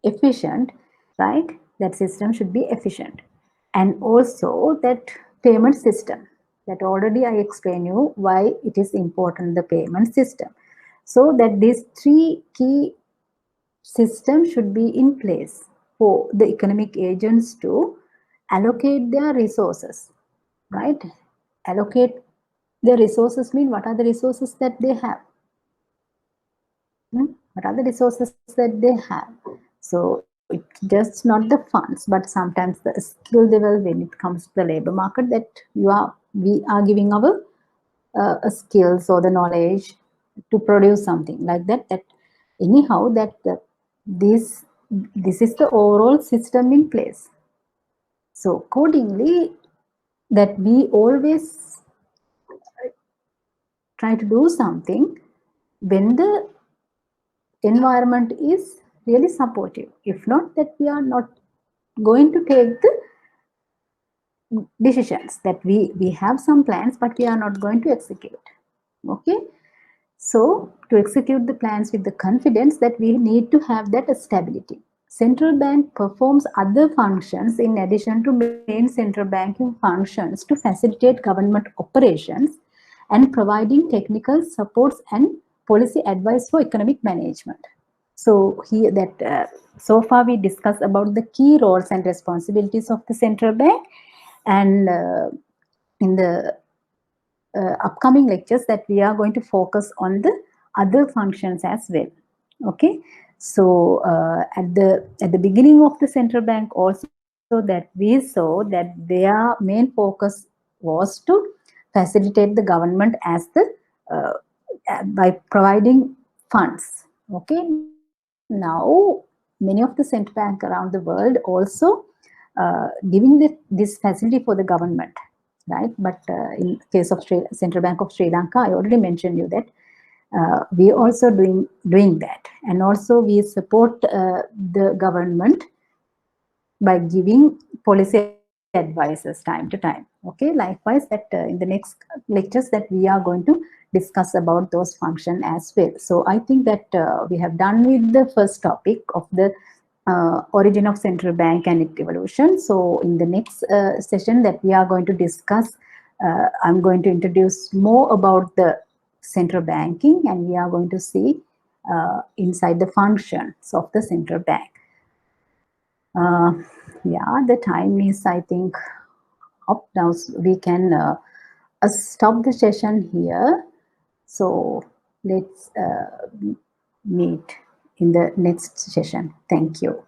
Speaker 1: efficient, right? That system should be efficient. And also that payment system, that already I explained you why it is important, the payment system. So that these three key systems should be in place. for the economic agents to allocate their resources, right? Allocate their resources mean what are the resources that they have? What are the resources that they have? So it's just not the funds, but sometimes the skill level when it comes to the labor market that we are giving our skills or the knowledge to produce something like that. That anyhow that this is the overall system in place. So accordingly, that we always try to do something when the environment is really supportive. If not, that we are not going to take the decisions, that we have some plans but we are not going to execute. Okay, so to execute the plans with the confidence, that we need to have that stability. Central bank performs other functions in addition to main central banking functions to facilitate government operations and providing technical supports and policy advice for economic management. So here that so far we discussed about the key roles and responsibilities of the central bank, and in the upcoming lectures that we are going to focus on the other functions as well. Okay, so at the beginning of the central bank also, that we saw that their main focus was to facilitate the government as the by providing funds. Okay, now many of the central bank around the world also giving this facility for the government, right? But in case of Central Bank of Sri Lanka, I already mentioned you that we also doing that, and also we support the government by giving policy advices time to time. Okay, likewise that in the next lectures that we are going to discuss about those functions as well. So I think that we have done with the first topic of the origin of central bank and its evolution. So in the next session that we are going to discuss, I'm going to introduce more about the central banking, and we are going to see inside the functions of the central bank. Yeah, the time is, I think, up now. So we can stop the session here. So let's meet in the next session. Thank you.